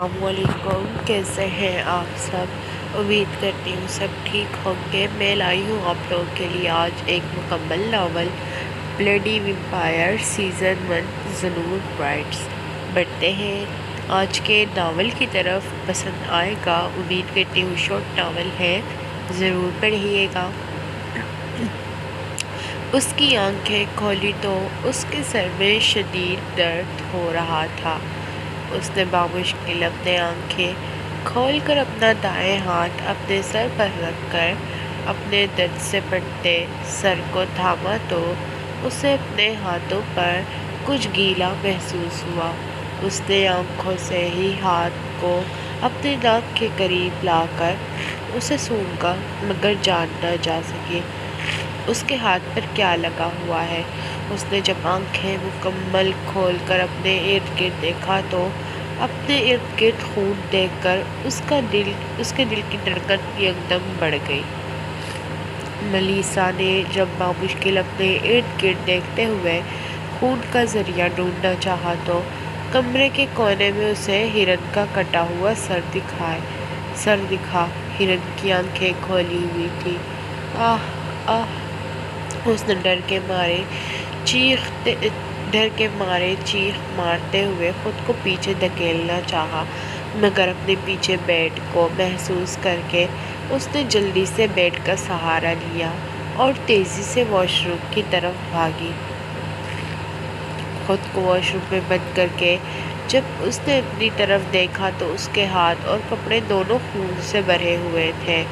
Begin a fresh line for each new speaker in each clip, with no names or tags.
السلام علیکم، کیسے ہیں آپ سب؟ امید کرتی ہوں سب ٹھیک ہوں گے۔ میں لائی ہوں آپ لوگوں کے لیے آج ایک مکمل ناول، بلڈی ویمپائر سیزن 1 زنون برائٹس۔ بڑھتے ہیں آج کے ناول کی طرف۔ پسند آئے گا، امید کرتی ہوں۔ شارٹ ناول ہے، ضرور پڑھیے گا۔ اس کی آنکھیں کھولی تو اس کے سر میں شدید درد ہو رہا تھا۔ اس نے بامشکل اپنے آنکھیں کھول کر اپنا دائیں ہاتھ اپنے سر پر رکھ کر اپنے درد سے پھٹتے سر کو تھاما تو اسے اپنے ہاتھوں پر کچھ گیلا محسوس ہوا۔ اس نے آنکھوں سے ہی ہاتھ کو اپنے ناک کے قریب لا کر اسے سونگھا، مگر جان نہ جا سکی اس کے ہاتھ پر کیا لگا ہوا ہے۔ اس نے جب آنکھیں مکمل کھول کر اپنے ارد گرد دیکھا تو اپنے ارد گرد خون دیکھ کر اس کے دل کی دھڑکن یکدم بڑھ گئی۔ ملیسا نے جب بامشکل اپنے ارد گرد دیکھتے ہوئے خون کا ذریعہ ڈھونڈنا چاہا تو کمرے کے کونے میں اسے ہرن کا کٹا ہوا سر دکھا۔ ہرن کی آنکھیں کھولی ہوئی تھی۔ آہ آہ! اس نے ڈر کے مارے چیخ مارتے ہوئے خود کو پیچھے دھکیلنا چاہا، مگر اپنے پیچھے بیڈ کو محسوس کر کے اس نے جلدی سے بیڈ کا سہارا لیا اور تیزی سے واش روم کی طرف بھاگی۔ خود کو واش روم میں بند کر کے جب اس نے اپنی طرف دیکھا تو اس کے ہاتھ اور کپڑے دونوں خون سے بھرے ہوئے تھے۔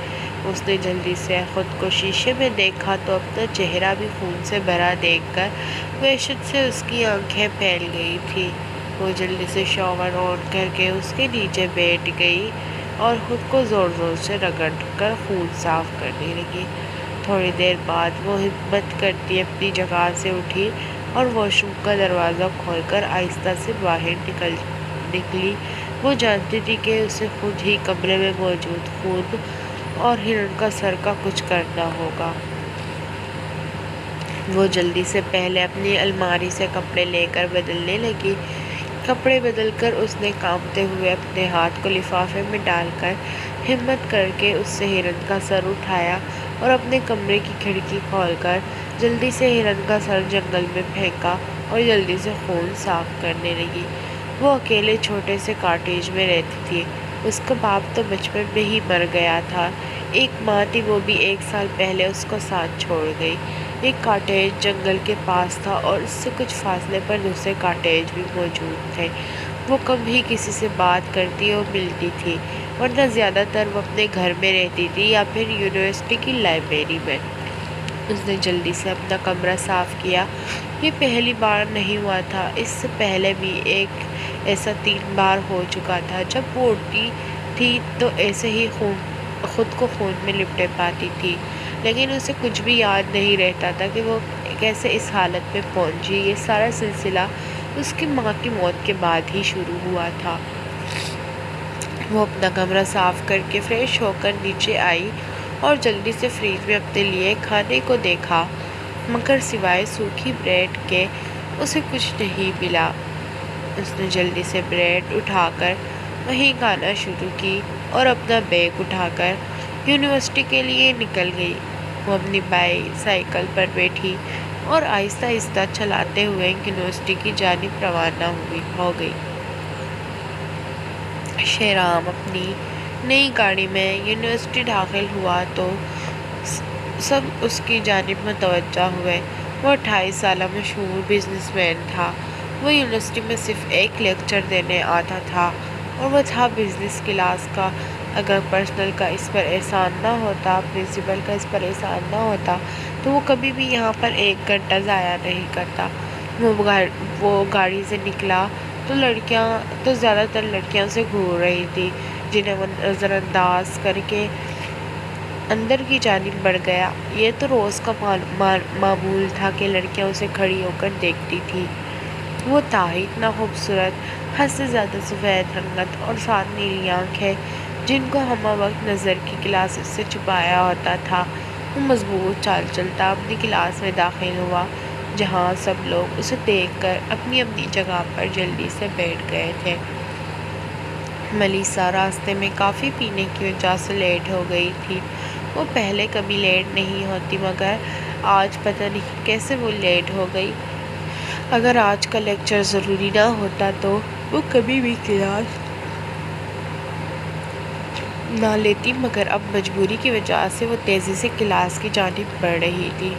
اس نے جلدی سے خود کو شیشے میں دیکھا تو اپنا چہرہ بھی خون سے بھرا دیکھ کر وحشت سے اس کی آنکھیں پھیل گئی تھیں۔ وہ جلدی سے شاور آن کر کے اس کے نیچے بیٹھ گئی اور خود کو زور زور سے رگڑ کر خون صاف کرنے لگی۔ تھوڑی دیر بعد وہ ہمت کرتی اپنی جگہ سے اٹھی اور واش روم کا دروازہ کھول کر آہستہ سے باہر نکلی۔ وہ جانتی تھی کہ اسے خود ہی کمرے میں موجود خون اور ہرن کا سر کا کچھ کرنا ہوگا۔ وہ جلدی سے پہلے اپنی الماری سے کپڑے لے کر بدلنے لگی۔ کپڑے بدل کر اس نے کانپتے ہوئے اپنے ہاتھ کو لفافے میں ڈال کر ہمت کر کے اس سے ہرن کا سر اٹھایا اور اپنے کمرے کی کھڑکی کھول کر جلدی سے ہرن کا سر جنگل میں پھینکا اور جلدی سے خون صاف کرنے لگی۔ وہ اکیلے چھوٹے سے کاٹیج میں رہتی تھی۔ اس کا باپ تو بچپن میں ہی مر گیا تھا۔ ایک ماں تھی، وہ بھی 1 سال پہلے اس کو ساتھ چھوڑ گئی۔ ایک کاٹیج جنگل کے پاس تھا اور اس سے کچھ فاصلے پر دوسرے کاٹیج بھی موجود تھے۔ وہ کم ہی کسی سے بات کرتی اور ملتی تھی، ورنہ زیادہ تر وہ اپنے گھر میں رہتی تھی یا پھر یونیورسٹی کی لائبریری میں۔ اس نے جلدی سے اپنا کمرہ صاف کیا۔ یہ پہلی بار نہیں ہوا تھا، اس سے پہلے بھی ایسا 3 بار ہو چکا تھا۔ جب وہ اٹھتی تھی تو ایسے ہی خود کو خون میں لپٹے پاتی تھی، لیکن اسے کچھ بھی یاد نہیں رہتا تھا کہ وہ کیسے اس حالت میں پہنچی۔ یہ سارا سلسلہ اس کی ماں کی موت کے بعد ہی شروع ہوا تھا۔ وہ اپنا کمرہ صاف کر کے فریش ہو کر نیچے آئی اور جلدی سے فریج میں اپنے لیے کھانے کو دیکھا، مگر سوائے سوکھی بریڈ کے اسے کچھ نہیں ملا۔ اس نے جلدی سے بریڈ اٹھا کر وہیں کھانا شروع کی اور اپنا بیگ اٹھا کر یونیورسٹی کے لیے نکل گئی۔ وہ اپنی سائیکل پر بیٹھی اور آہستہ آہستہ چلاتے ہوئے یونیورسٹی کی جانب روانہ ہو گئی۔ شیرام اپنی نئی گاڑی میں یونیورسٹی داخل ہوا تو سب اس کی جانب متوجہ ہوئے۔ وہ 28 سالہ مشہور بزنس مین تھا۔ وہ یونیورسٹی میں صرف ایک لیکچر دینے آتا تھا اور وہ تھا بزنس کلاس کا۔ اگر پرنسپل کا اس پر احسان نہ ہوتا تو وہ کبھی بھی یہاں پر 1 گھنٹہ ضائع نہیں کرتا۔ وہ گاڑی سے نکلا تو زیادہ تر لڑکیاں سے گھور رہی تھی، جنہیں وہ نظر انداز کر کے اندر کی جانب بڑھ گیا۔ یہ تو روز کا معمول تھا کہ لڑکیاں اسے کھڑی ہو کر دیکھتی تھی۔ وہ تھا ہی اتنا خوبصورت، حد سے زیادہ سفید رنگت اور ساتھ نیلی آنکھیں جن کو ہمہ وقت نظر کی گلاسز سے چھپایا ہوتا تھا۔ وہ مضبوط چال چلتا اپنی کلاس میں داخل ہوا، جہاں سب لوگ اسے دیکھ کر اپنی اپنی جگہ پر جلدی سے بیٹھ گئے تھے۔ ملیسا راستے میں کافی پینے کی وجہ سے لیٹ ہو گئی تھی۔ وہ پہلے کبھی لیٹ نہیں ہوتی، مگر آج پتہ نہیں کیسے وہ لیٹ ہو گئی۔ اگر آج کا لیکچر ضروری نہ ہوتا تو وہ کبھی بھی کلاس نہ لیتی، مگر اب مجبوری کی وجہ سے وہ تیزی سے کلاس کی جانب بڑھ رہی تھی۔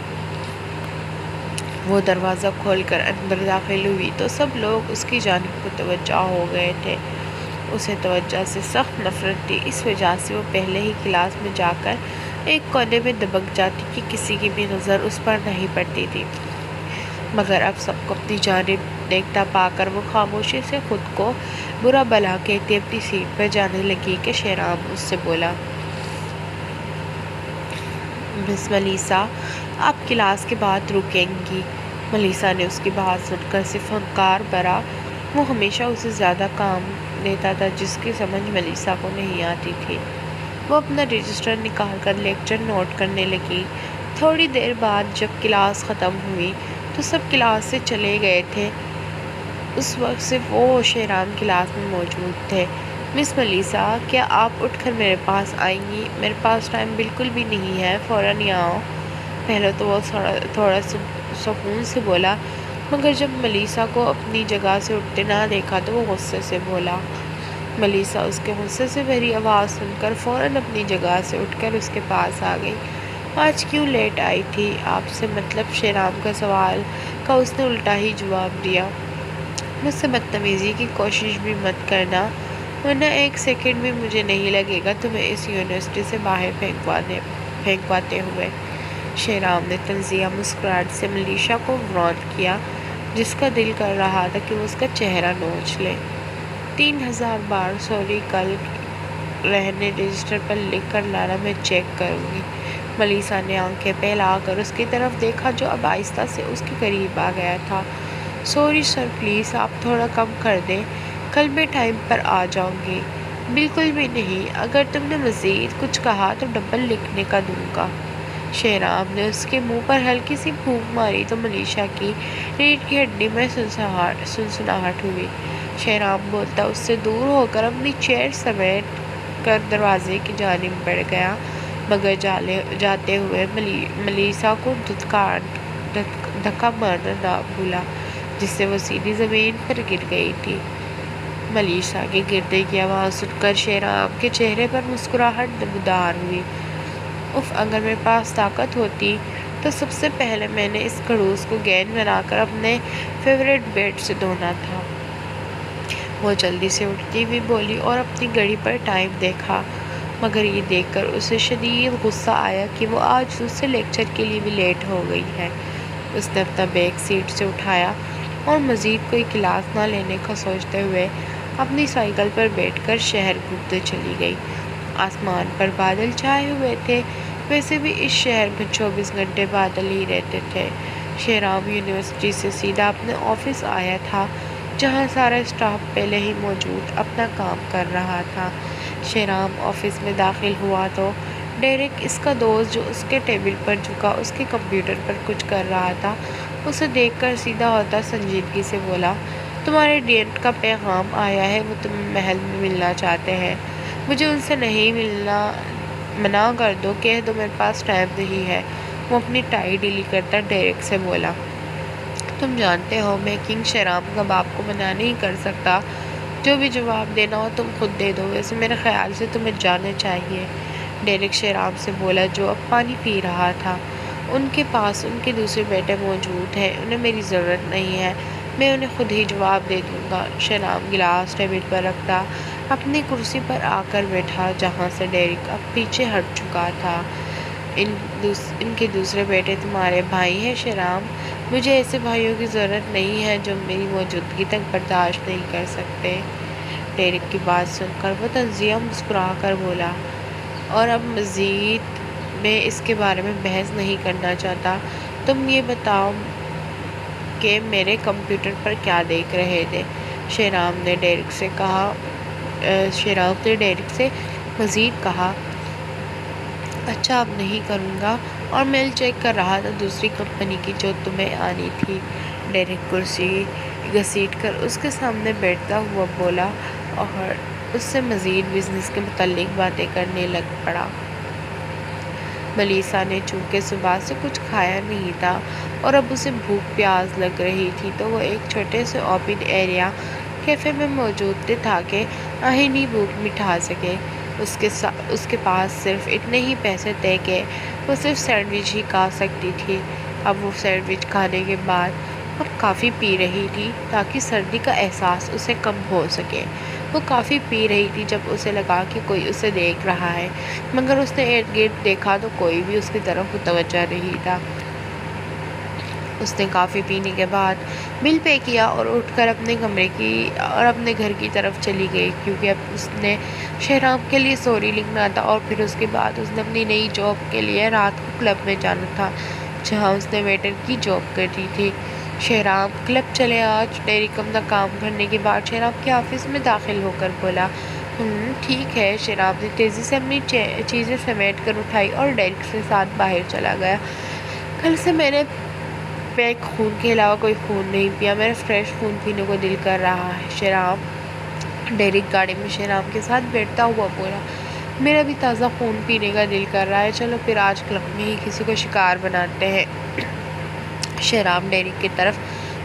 وہ دروازہ کھول کر اندر داخل ہوئی تو سب لوگ اس کی جانب متوجہ ہو گئے تھے۔ اسے توجہ سے سخت نفرت تھی، اس وجہ سے وہ پہلے ہی کلاس میں جا کر ایک کونے میں دبک جاتی کہ کسی کی بھی نظر اس پر نہیں پڑتی تھی، مگر اب سب کو اپنی جانب دیکھتا پا کر وہ خاموشی سے خود کو برا بھلا کہتی اپنی سیٹ پر جانے لگی کہ شہرام اس سے بولا، مس ملیسا، آپ کلاس کے بعد رکیں گی؟ ملیسا نے اس کی بات سن کر صرف ہنکار بھرا۔ وہ ہمیشہ اسے زیادہ کام دیتا تھا جس کی سمجھ ملیسا کو نہیں آتی تھی۔ وہ اپنا رجسٹر نکال کر لیکچر نوٹ کرنے لگی۔ تھوڑی دیر بعد جب کلاس ختم ہوئی تو سب کلاس سے چلے گئے تھے۔ اس وقت صرف وہ اور شہرام کلاس میں موجود تھے۔ مس ملیسا، کیا آپ اٹھ کر میرے پاس آئیں گی؟ میرے پاس ٹائم بالکل بھی نہیں ہے، فوراً ہی آؤ۔ پہلے تو وہ تھوڑا سکون سے بولا، مگر جب ملیسا کو اپنی جگہ سے اٹھتے نہ دیکھا تو وہ غصے سے بولا۔ ملیسا اس کے غصے سے بھری آواز سن کر فوراً اپنی جگہ سے اٹھ کر اس کے پاس آ گئی۔ آج کیوں لیٹ آئی تھی آپ سے؟ مطلب شہرام کا سوال کا اس نے الٹا ہی جواب دیا۔ مجھ سے بدتمیزی کی کوشش بھی مت کرنا، ورنہ ایک سیکنڈ بھی مجھے نہیں لگے گا تمہیں اس یونیورسٹی سے باہر پھینکواتے ہوئے۔ شہرام نے طنزیہ مسکراہٹ سے ملیسا کو وران کیا، جس کا دل کر رہا تھا کہ وہ اس کا چہرہ نوچ لے۔ 3000 بار سوری، کل رہنے رجسٹر پر لکھ کر لانا، میں چیک کروں گی۔ ملیسا نے آنکھیں پھیلا کر اس کی طرف دیکھا جو اب آہستہ سے اس کے قریب آ گیا تھا۔ سوری سر، پلیز آپ تھوڑا کم کر دیں، کل میں ٹائم پر آ جاؤں گی۔ بالکل بھی نہیں، اگر تم نے مزید کچھ کہا تو ڈبل لکھنے کا دوں گا۔ شہرام نے اس کے منہ پر ہلکی سی پھونک ماری تو ملیسا کی ریڑھ کی ہڈی میں سنسناہٹ ہوئی۔ شہرام بولتا اس سے دور ہو کر اپنی چیئر سمیٹ کر دروازے کی جانب بڑھ گیا، مگر جاتے ہوئے ملیسا کو دھکا مارنا نہ بھولا، جس سے وہ سیدھی زمین پر گر گئی تھی۔ ملیسا کے گرنے کی آواز سن کر شہرام کے چہرے پر مسکراہٹ نمودار ہوئی۔ اف، اگر میرے پاس طاقت ہوتی تو سب سے پہلے میں نے اس کھڑوس کو گیند بنا کر اپنے فیورٹ بیٹ سے دھونا تھا۔ وہ جلدی سے اٹھتی ہوئی بولی اور اپنی گھڑی پر ٹائم دیکھا، مگر یہ دیکھ کر اسے شدید غصہ آیا کہ وہ آج دوسرے لیکچر کے لیے بھی لیٹ ہو گئی ہے۔ اس نے اپنا بیگ سیٹ سے اٹھایا اور مزید کوئی کلاس نہ لینے کا سوچتے ہوئے اپنی سائیکل پر بیٹھ کر شہر گھومتے چلی گئی۔ آسمان پر بادل چھائے ہوئے تھے، ویسے بھی اس شہر میں 24 گھنٹے بادل ہی رہتے تھے۔ شہرام یونیورسٹی سے سیدھا اپنے آفس آیا تھا، جہاں سارا اسٹاف پہلے ہی موجود اپنا کام کر رہا تھا۔ شہرام آفس میں داخل ہوا تو ڈیرک، اس کا دوست جو اس کے ٹیبل پر جھکا اس کے کمپیوٹر پر کچھ کر رہا تھا، اسے دیکھ کر سیدھا ہوتا سنجیدگی سے بولا، تمہارے ڈین کا پیغام آیا ہے، وہ تمہیں محل میں ملنا چاہتے ہیں۔ مجھے ان سے نہیں ملنا، منع کر دو، کہہ دو میرے پاس ٹائم نہیں ہے۔ وہ اپنی ٹائی ڈھیلی کرتا ڈیرک سے بولا، تم جانتے ہو میں کنگ شہرام کا باپ کو منع نہیں کر سکتا، جو بھی جواب دینا ہو تم خود دے دو، ویسے میرے خیال سے تمہیں جانا چاہیے۔ ڈیرک شہرام سے بولا جو اب پانی پی رہا تھا، ان کے پاس ان کے دوسرے بیٹے موجود ہیں، انہیں میری ضرورت نہیں ہے، میں انہیں خود ہی جواب دے دوں گا۔ شہرام گلاس ٹیبل پر رکھتا اپنی کرسی پر آ کر بیٹھا، جہاں سے ڈیرک اب پیچھے ہٹ چکا تھا۔ ان کے دوسرے بیٹے تمہارے بھائی ہیں شہرام؟ مجھے ایسے بھائیوں کی ضرورت نہیں ہے جو میری موجودگی تک برداشت نہیں کر سکتے۔ ڈیرک کی بات سن کر وہ طنزیہ مسکرا کر بولا، اور اب مزید میں اس کے بارے میں بحث نہیں کرنا چاہتا، تم یہ بتاؤ کہ میرے کمپیوٹر پر کیا دیکھ رہے تھے؟ شہرام نے ڈیرک سے مزید کہا، اچھا اب نہیں کروں گا، اور میل چیک کر رہا تھا دوسری کمپنی کی جو تمہیں آنی تھی۔ ڈیرک کرسی گھسیٹ کر اس کے سامنے بیٹھتا ہوا بولا، اور اس سے مزید بزنس کے متعلق باتیں کرنے لگ پڑا۔ ملیسا نے چونکہ صبح سے کچھ کھایا نہیں تھا اور اب اسے بھوک پیاس لگ رہی تھی، تو وہ ایک چھوٹے سے اوپن ایریا کیفے میں موجود تھے تاکہ آہنی بھوک مٹا سکے۔ اس کے پاس صرف اتنے ہی پیسے تھے کہ وہ صرف سینڈوچ ہی کھا سکتی تھی۔ اب وہ سینڈوچ کھانے کے بعد اور کافی پی رہی تھی تاکہ سردی کا احساس اسے کم ہو سکے۔ وہ کافی پی رہی تھی جب اسے لگا کہ کوئی اسے دیکھ رہا ہے، مگر اس نے ارد گرد دیکھا تو کوئی بھی اس کی طرف متوجہ نہیں تھا۔ اس نے کافی پینے کے بعد بل پے کیا اور اٹھ کر اپنے گھر کی طرف چلی گئی، کیونکہ اب اس نے شہرام کے لیے سوری لکھنا تھا اور پھر اس کے بعد اس نے اپنی نئی جاب کے لیے رات کو کلب میں جانا تھا جہاں اس نے ویٹر کی جاب کرتی تھی۔ شہرام کلب چلے آج۔ ڈیرک اپنا کام کرنے کے بعد شہرام کے آفس میں داخل ہو کر بولا۔ ٹھیک ہے۔ شہرام نے تیزی سے اپنی چیزیں سمیٹ کر اٹھائی اور ڈیرک سے ساتھ باہر چلا گیا۔ کل سے میں نے پیک خون کے علاوہ کوئی خون نہیں پیا، میرا فریش خون پینے کو دل کر رہا ہے۔ شہرام ڈیرک گاڑی میں شہرام کے ساتھ بیٹھتا ہوا بولا۔ میرا بھی تازہ خون پینے کا دل کر رہا ہے، چلو پھر آج کلب میں ہی کسی کو شکار بناتے ہیں۔ شہرام ڈیرک کی طرف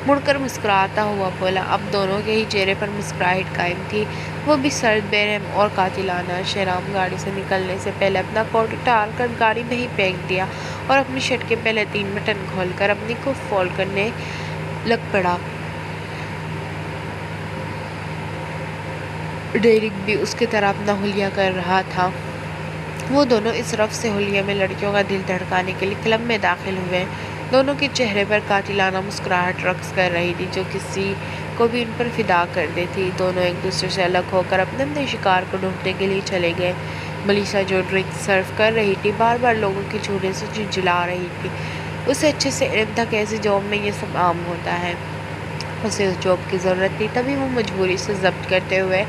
مڑ کر مسکراتا ہوا بولا۔ اب دونوں کے ہی چہرے پر مسکراہٹ قائم تھی، وہ بھی سرد، بے رحم اور قاتلانہ۔ شہرام گاڑی سے نکلنے سے پہلے اپنا کوٹ اتار کر گاڑی میں ہی پھینک دیا اور اپنی شرٹ کے پہلے 3 بٹن کھول کر اپنی کو فولڈ کرنے لگ پڑا۔ ڈیرک بھی اس کی طرح اپنا حلیہ کر رہا تھا۔ وہ دونوں اس رفت سے حلیے میں لڑکیوں کا دل دھڑکانے کے لیے کلب میں داخل ہوئے۔ دونوں کے چہرے پر قاتلانہ مسکراہٹ رقص کر رہی تھی جو کسی کو بھی ان پر فدا کر دیتی۔ دونوں ایک دوسرے سے الگ ہو کر اپنے اپنے شکار کو ڈھونڈنے کے لیے چلے گئے۔ ملیسا جو ڈرنک سرو کر رہی تھی بار بار لوگوں کے چھونے سے جھنجھلا رہی تھی۔ اسے اچھے سے علم تھا کہ ایسی جاب میں یہ سب عام ہوتا ہے۔ اسے اس جاب کی ضرورت تھی، تبھی وہ مجبوری سے ضبط کرتے ہوئے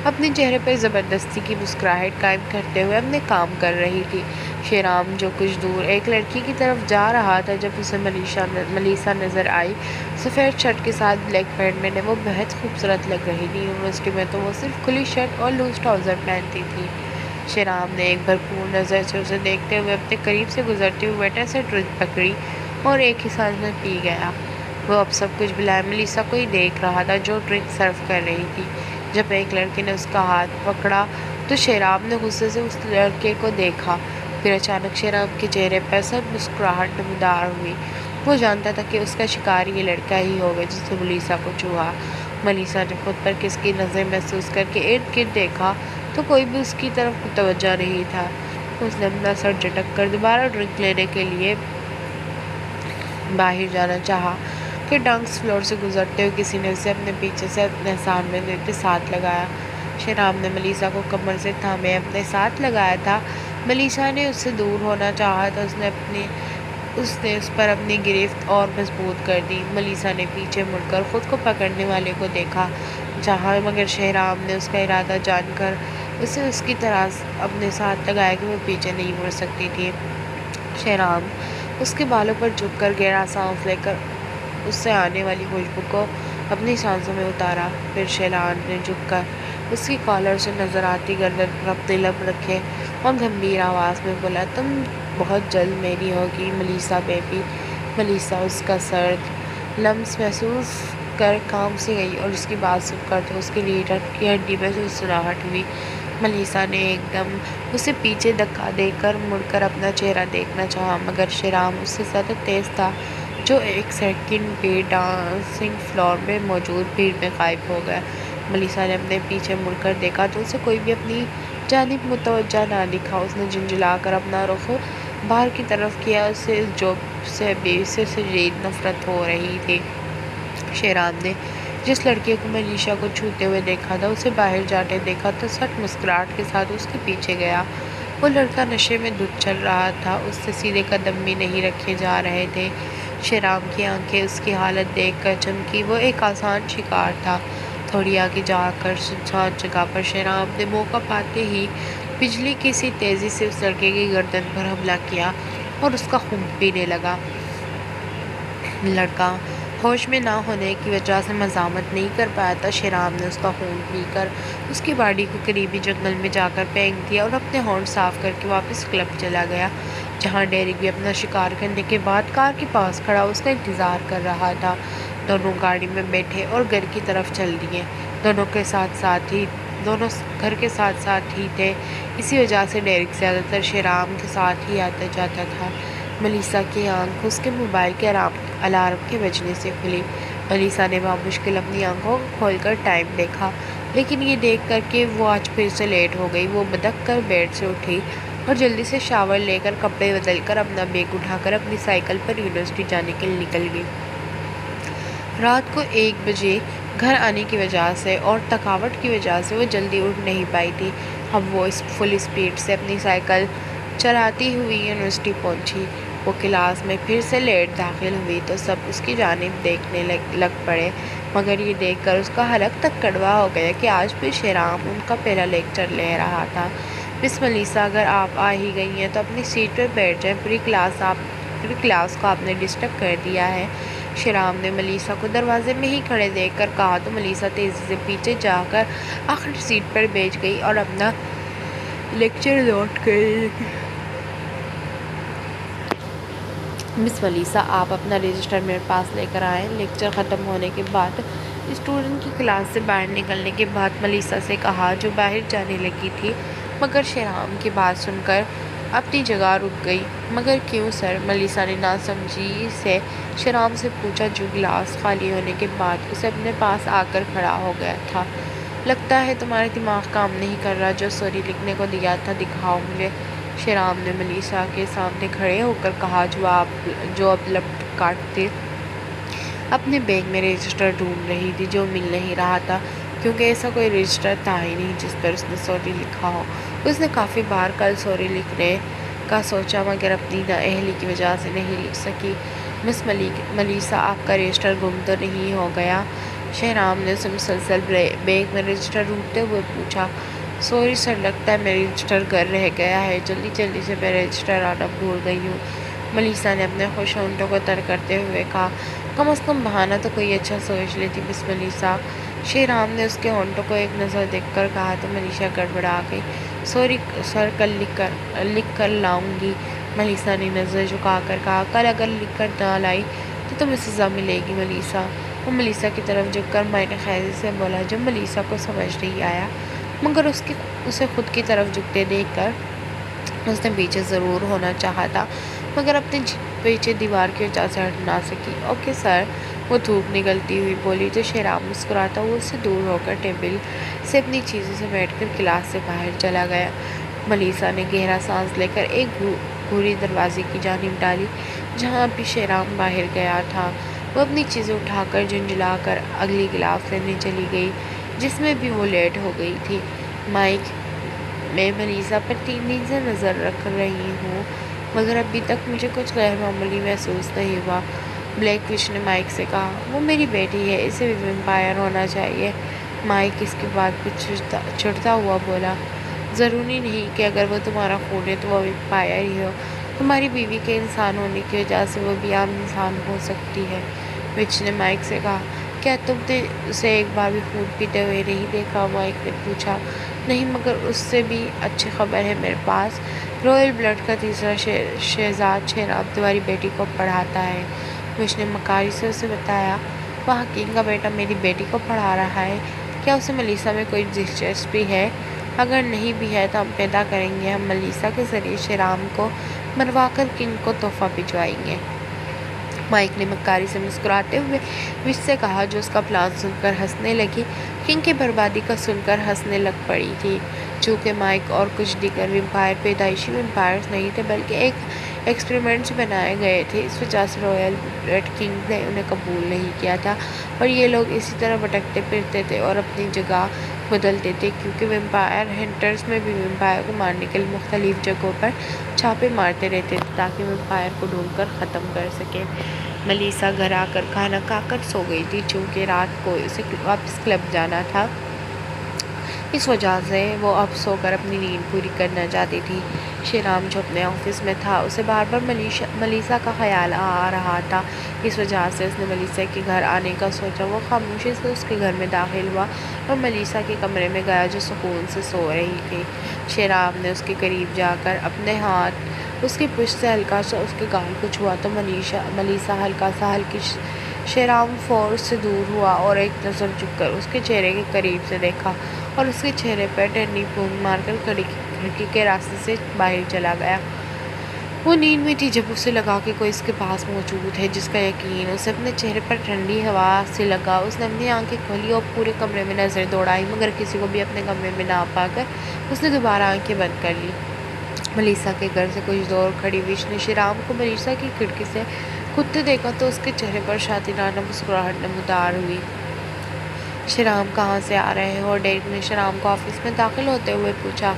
اپنے چہرے پر زبردستی کی مسکراہٹ قائم کرتے ہوئے اپنے کام کر رہی تھی۔ شہرام جو کچھ دور ایک لڑکی کی طرف جا رہا تھا جب اسے ملیسا نظر آئی۔ سفید شرٹ کے ساتھ بلیک پینٹ میں وہ بہت خوبصورت لگ رہی تھی۔ یونیورسٹی میں تو وہ صرف کھلی شرٹ اور لوز ٹراؤزر پہنتی تھی۔ شہرام نے ایک بھرپور نظر سے اسے دیکھتے ہوئے اپنے قریب سے گزرتے ہوئے ویٹر سے ڈرنک پکڑی اور ایک ہی سانس میں پی گیا۔ وہ اب سب کچھ بلائے ملیسا کو ہی دیکھ رہا تھا جو ڈرنک سرو کر رہی تھی۔ جب ایک لڑکے نے اس کا ہاتھ پکڑا تو شہرام نے غصے سے اس لڑکے کو دیکھا، پھر اچانک شہرام کے چہرے پر سب مسکراہٹ نمودار ہوئی۔ وہ جانتا تھا کہ اس کا شکار یہ لڑکا ہی ہوگا جس نے ملیسا کو چھوا۔ ملیسا نے خود پر کس کی نظر محسوس کر کے ارد گرد دیکھا تو کوئی بھی اس کی طرف متوجہ نہیں تھا۔ اس نے اپنا سر جھٹک کر دوبارہ ڈرنک لینے کے لیے باہر جانا چاہا کہ ڈانس فلور سے گزرتے ہوئے کسی نے اسے اپنے پیچھے سے اپنے سامنے اپنے ساتھ لگایا۔ شہرام نے ملیسا کو کمر سے تھامے اپنے ساتھ لگایا تھا۔ ملیسا نے اس سے دور ہونا چاہا تو اس نے اس پر اپنی گرفت اور مضبوط کر دی۔ ملیسا نے پیچھے مڑ کر خود کو پکڑنے والے کو دیکھا مگر شہرام نے اس کا ارادہ جان کر اسے اس کی طرح اپنے ساتھ لگایا کہ وہ پیچھے نہیں مڑ سکتی تھی۔ شہرام اس کے بالوں پر جھک کر گہرا سانس لے کر اس سے آنے والی خوشبو کو اپنی سانسوں میں اتارا۔ پھر شہرام نے جھک کر اس کی کالر سے نظر آتی گردن پر اپنے لب رکھے اور گمبھیر آواز میں بولا، تم بہت جلد میری ہوگی ملیسا بیبی۔ ملیسا اس کا سرد لمس محسوس کر کام سے گئی اور اس کی بات سن کر تو اس کی ریڑھ کی ہڈی میں سنسناہٹ ہوئی۔ ملیسا نے ایک دم اسے پیچھے دھکا دے کر مڑ کر اپنا چہرہ دیکھنا چاہا مگر شہرام اس سے زیادہ تیز تھا جو ایک سیکنڈ میں ڈانسنگ فلور میں موجود بھیڑ میں غائب ہو گیا۔ ملیسا نے اپنے پیچھے مڑ کر دیکھا تو اسے کوئی بھی اپنی جانب متوجہ نہ دکھا۔ اس نے جھنجھلا کر اپنا رخ باہر کی طرف کیا۔ اسے اس جاب سے بے سے شدید نفرت ہو رہی تھی۔ شہرام نے جس لڑکے کو ملیسا کو چھوتے ہوئے دیکھا تھا اسے باہر جاتے دیکھا تو سخت مسکراہٹ کے ساتھ اس کے پیچھے گیا۔ وہ لڑکا نشے میں دھت چل رہا تھا، اس سے سیدھے قدم بھی نہیں رکھے جا رہے تھے۔ شہرام کی آنکھیں اس کی حالت دیکھ کر چمکی، وہ ایک آسان شکار تھا۔ تھوڑی آگے جا کر سنسان جگہ پر شہرام نے موقع پاتے ہی بجلی کی سی تیزی سے اس لڑکے کی گردن پر حملہ کیا اور اس کا خون پینے لگا۔ لڑکا ہوش میں نہ ہونے کی وجہ سے مزاحمت نہیں کر پایا تھا، شیرام نے اس کا خون پی کر اس کی باڈی کو قریبی جنگل میں جا کر پھینک دیا اور اپنے ہونٹ صاف کر کے واپس کلب چلا گیا، جہاں ڈیرک بھی اپنا شکار کرنے کے بعد کار کے پاس کھڑا اس کا انتظار کر رہا تھا۔ دونوں گاڑی میں بیٹھے اور گھر کی طرف چل دیے۔ دونوں گھر کے ساتھ ساتھ ہی تھے، اسی وجہ سے ڈیرک زیادہ تر شیرام کے ساتھ ہی آتا جاتا تھا۔ ملیسا کی آنکھ اس کے موبائل کے الارم کے بجنے سے کھلی۔ ملیسا نے بامشکل اپنی آنکھوں کو کھول کر ٹائم دیکھا، لیکن یہ دیکھ کر کہ وہ آج پھر سے لیٹ ہو گئی، وہ بدک کر بیڈ سے اٹھی اور جلدی سے شاور لے کر کپڑے بدل کر اپنا بیگ اٹھا کر اپنی سائیکل پر یونیورسٹی جانے کے لیے نکل گئی۔ رات کو 1 بجے گھر آنے کی وجہ سے اور تھکاوٹ کی وجہ سے وہ جلدی اٹھ نہیں پائی تھی۔ اب وہ فل اسپیڈ سے اپنی سائیکل چلاتی ہوئی یونیورسٹی پہنچی۔ وہ کلاس میں پھر سے لیٹ داخل ہوئی تو سب اس کی جانب دیکھنے لگ پڑے، مگر یہ دیکھ کر اس کا حلق تک کڑوا ہو گیا کہ آج بھی شیرام ان کا پہلا لیکچر لے رہا تھا۔ مس ملیسا، اگر آپ آ ہی گئی ہیں تو اپنی سیٹ پر بیٹھ جائیں، پوری کلاس کو آپ نے ڈسٹرب کر دیا ہے، شیرام نے ملیسا کو دروازے میں ہی کھڑے دیکھ کر کہا تو ملیسا تیزی سے پیچھے جا کر آخری سیٹ پر بیٹھ گئی اور اپنا لیکچر نوٹ کرنے لگی۔ مس ملیسا، آپ اپنا رجسٹر میرے پاس لے کر آئیں۔ لیکچر ختم ہونے کے بعد اسٹوڈنٹ کی کلاس سے باہر نکلنے کے بعد ملیسا سے کہا، جو باہر جانے لگی تھی، مگر شیرام کی بات سن کر اپنی جگہ رک گئی۔ مگر کیوں سر؟ ملیسا نے ناسمجھی سے شیرام سے پوچھا، جو گلاس خالی ہونے کے بعد اسے اپنے پاس آ کر کھڑا ہو گیا تھا۔ لگتا ہے تمہارا دماغ کام نہیں کر رہا، جو سوری لکھنے کو دیا تھا دکھاؤ مجھے، شیرام نے ملیسا کے سامنے کھڑے ہو کر کہا، جو اب لپٹ کاٹتے اپنے بیگ میں رجسٹر ڈھونڈ رہی تھی، جو مل نہیں رہا تھا، کیونکہ ایسا کوئی رجسٹر تھا ہی نہیں جس پر اس نے سوری لکھا ہو۔ اس نے کافی بار کل سوری لکھنے کا سوچا، مگر اپنی نااہلی کی وجہ سے نہیں لکھ سکی۔ مس ملیسا، آپ کا رجسٹر گم تو نہیں ہو گیا؟ شیرام نے اسے مسلسل بیگ میں رجسٹر ڈھونڈتے ہوئے پوچھا۔ سوری سر، لگتا ہے میرا رجسٹر گھر رہ گیا ہے، جلدی سے میں رجسٹر آنا بھول گئی ہوں، ملیسا نے اپنے خوش ہونٹوں کو تر کرتے ہوئے کہا۔ کم از کم بہانہ تو کوئی اچھا سوچ لیتی مس ملیسا، شیرام نے اس کے ہونٹوں کو ایک نظر دیکھ کر کہا تو ملیسا گڑبڑا گئی۔ سوری سر، کل لکھ کر لاؤں گی، ملیسا نے نظر جھکا کر کہا۔ کل اگر لکھ کر نہ لائی تو تمہیں سزا ملے گی ملیسا، وہ ملیسا کی طرف جھک کر مائنہ خیزی سے بولا، جو ملیسا کو سمجھ نہیں آیا، مگر اسے خود کی طرف جھکتے دیکھ کر اس نے پیچھے ضرور ہونا چاہا تھا، مگر اپنے پیچھے دیوار کی وجہ سے ہٹ نہ سکی۔ اوکے سر، وہ دھوپ نگلتی ہوئی بولی تو شیرام مسکراتا ہوا اس سے دور ہو کر ٹیبل سے اپنی چیزوں سے بیٹھ کر کلاس سے باہر چلا گیا۔ ملیسا نے گہرا سانس لے کر ایک گھوری دروازے کی جانب ڈالی جہاں ابھی شیرام باہر گیا تھا۔ وہ اپنی چیزیں اٹھا کر جھنجھلا کر اگلی کلاس لینے چلی گئی جس میں بھی وہ لیٹ ہو گئی تھی۔ مائک، میں ملیسا پر 3 دن سے نظر رکھ رہی ہوں، مگر ابھی تک مجھے کچھ غیر معمولی محسوس نہیں ہوا، بلیک وش نے مائک سے کہا۔ وہ میری بیٹی ہے، اسے بھی ویمپائر ہونا چاہیے، مائک اس کے بعد کچھ چڑھتا ہوا بولا۔ ضروری نہیں کہ اگر وہ تمہارا خون ہے تو وہ ویمپائر ہی ہو، تمہاری بیوی کے انسان ہونے کی وجہ سے وہ بھی عام انسان ہو سکتی ہے، وچ نے مائک سے کہا۔ کیا تم نے اسے ایک بار بھی خون پیتے ہوئے نہیں دیکھا؟ مائک نے پوچھا۔ نہیں، مگر اس سے بھی اچھی خبر ہے میرے پاس، رائل بلڈ کا تیسرا شہزاد شیرام تمہاری بیٹی کو پڑھاتا ہے، وچ نے مکاری سے اسے بتایا۔ وہ حکیم کا بیٹا میری بیٹی کو پڑھا رہا ہے، کیا اسے ملیسا میں کوئی دلچسپی ہے؟ اگر نہیں بھی ہے تو ہم پیدا کریں گے، ہم ملیسا کے ذریعے شیرام کو مروا کر کنگ کو تحفہ بھجوائیں گے، مائک نے مکاری سے مسکراتے ہوئے وچ سے کہا، جو اس کا پلان سن کر ہنسنے لگی۔ کنگ کی بربادی کا سن کر ہنسنے لگ پڑی تھی۔ چونکہ مائک اور کچھ دیگر ویمپائر پیدائشی ویمپائرز نہیں تھے بلکہ ایک ایکسپیریمنٹ سے بنائے گئے تھے، اس وجہ سے رائل بلڈ کنگ نے انہیں قبول نہیں کیا تھا، اور یہ لوگ اسی طرح بھٹکتے پھرتے تھے اور اپنی جگہ بدلتے تھے، کیونکہ ویمپائر ہنٹرز میں بھی ویمپائر کو مارنے کے لیے مختلف جگہوں پر چھاپے مارتے رہتے تھے تاکہ ویمپائر کو ڈھونڈ کر ختم کر سکیں۔ ملیسا گھر آ کر کھانا کھا کر سو گئی تھی، چونکہ رات کو اسے واپس کلب جانا تھا۔ اس وجہ سے وہ اب سو کر اپنی نیند پوری کرنا چاہتی تھی۔ شیرام جو اپنے آفس میں تھا اسے بار بار ملیسا کا خیال آ رہا تھا۔ اس وجہ سے اس نے ملیسا کے گھر آنے کا سوچا۔ وہ خاموشی سے اس کے گھر میں داخل ہوا اور ملیسا کے کمرے میں گیا جو سکون سے سو رہی تھی۔ شیرام نے اس کے قریب جا کر اپنے ہاتھ اس کی پشت سے ہلکا سا اس کے گال کو چھوا تو ملیسا ہلکا سا ہلکی شیرام فور سے دور ہوا اور ایک نظر جھک کر اس کے چہرے کے قریب سے دیکھا اور اس کے چہرے پر ٹہنی پھونک مار کر کھڑکی کے راستے سے باہر چلا گیا۔ وہ نیند میں تھی جب اسے لگا کہ کوئی اس کے پاس موجود ہے جس کا یقین اسے اپنے چہرے پر ٹھنڈی ہوا سے لگا۔ اس نے اپنی آنکھیں کھولی اور پورے کمرے میں نظر دوڑائی مگر کسی کو بھی اپنے کمرے میں نہ پا کر اس نے دوبارہ آنکھیں بند کر لی۔ ملیسا کے گھر سے کچھ دور کھڑی ہوئی نے شیرام کو ملیسا کی کھڑکی سے کھدتے دیکھا تو اس کے چہرے پر شاطرانہ مسکراہٹ نمودار ہوئی۔ شیرام کہاں سے آ رہے ہو؟ ڈیرک نے شیرام کو آفس میں داخل ہوتے ہوئے پوچھا۔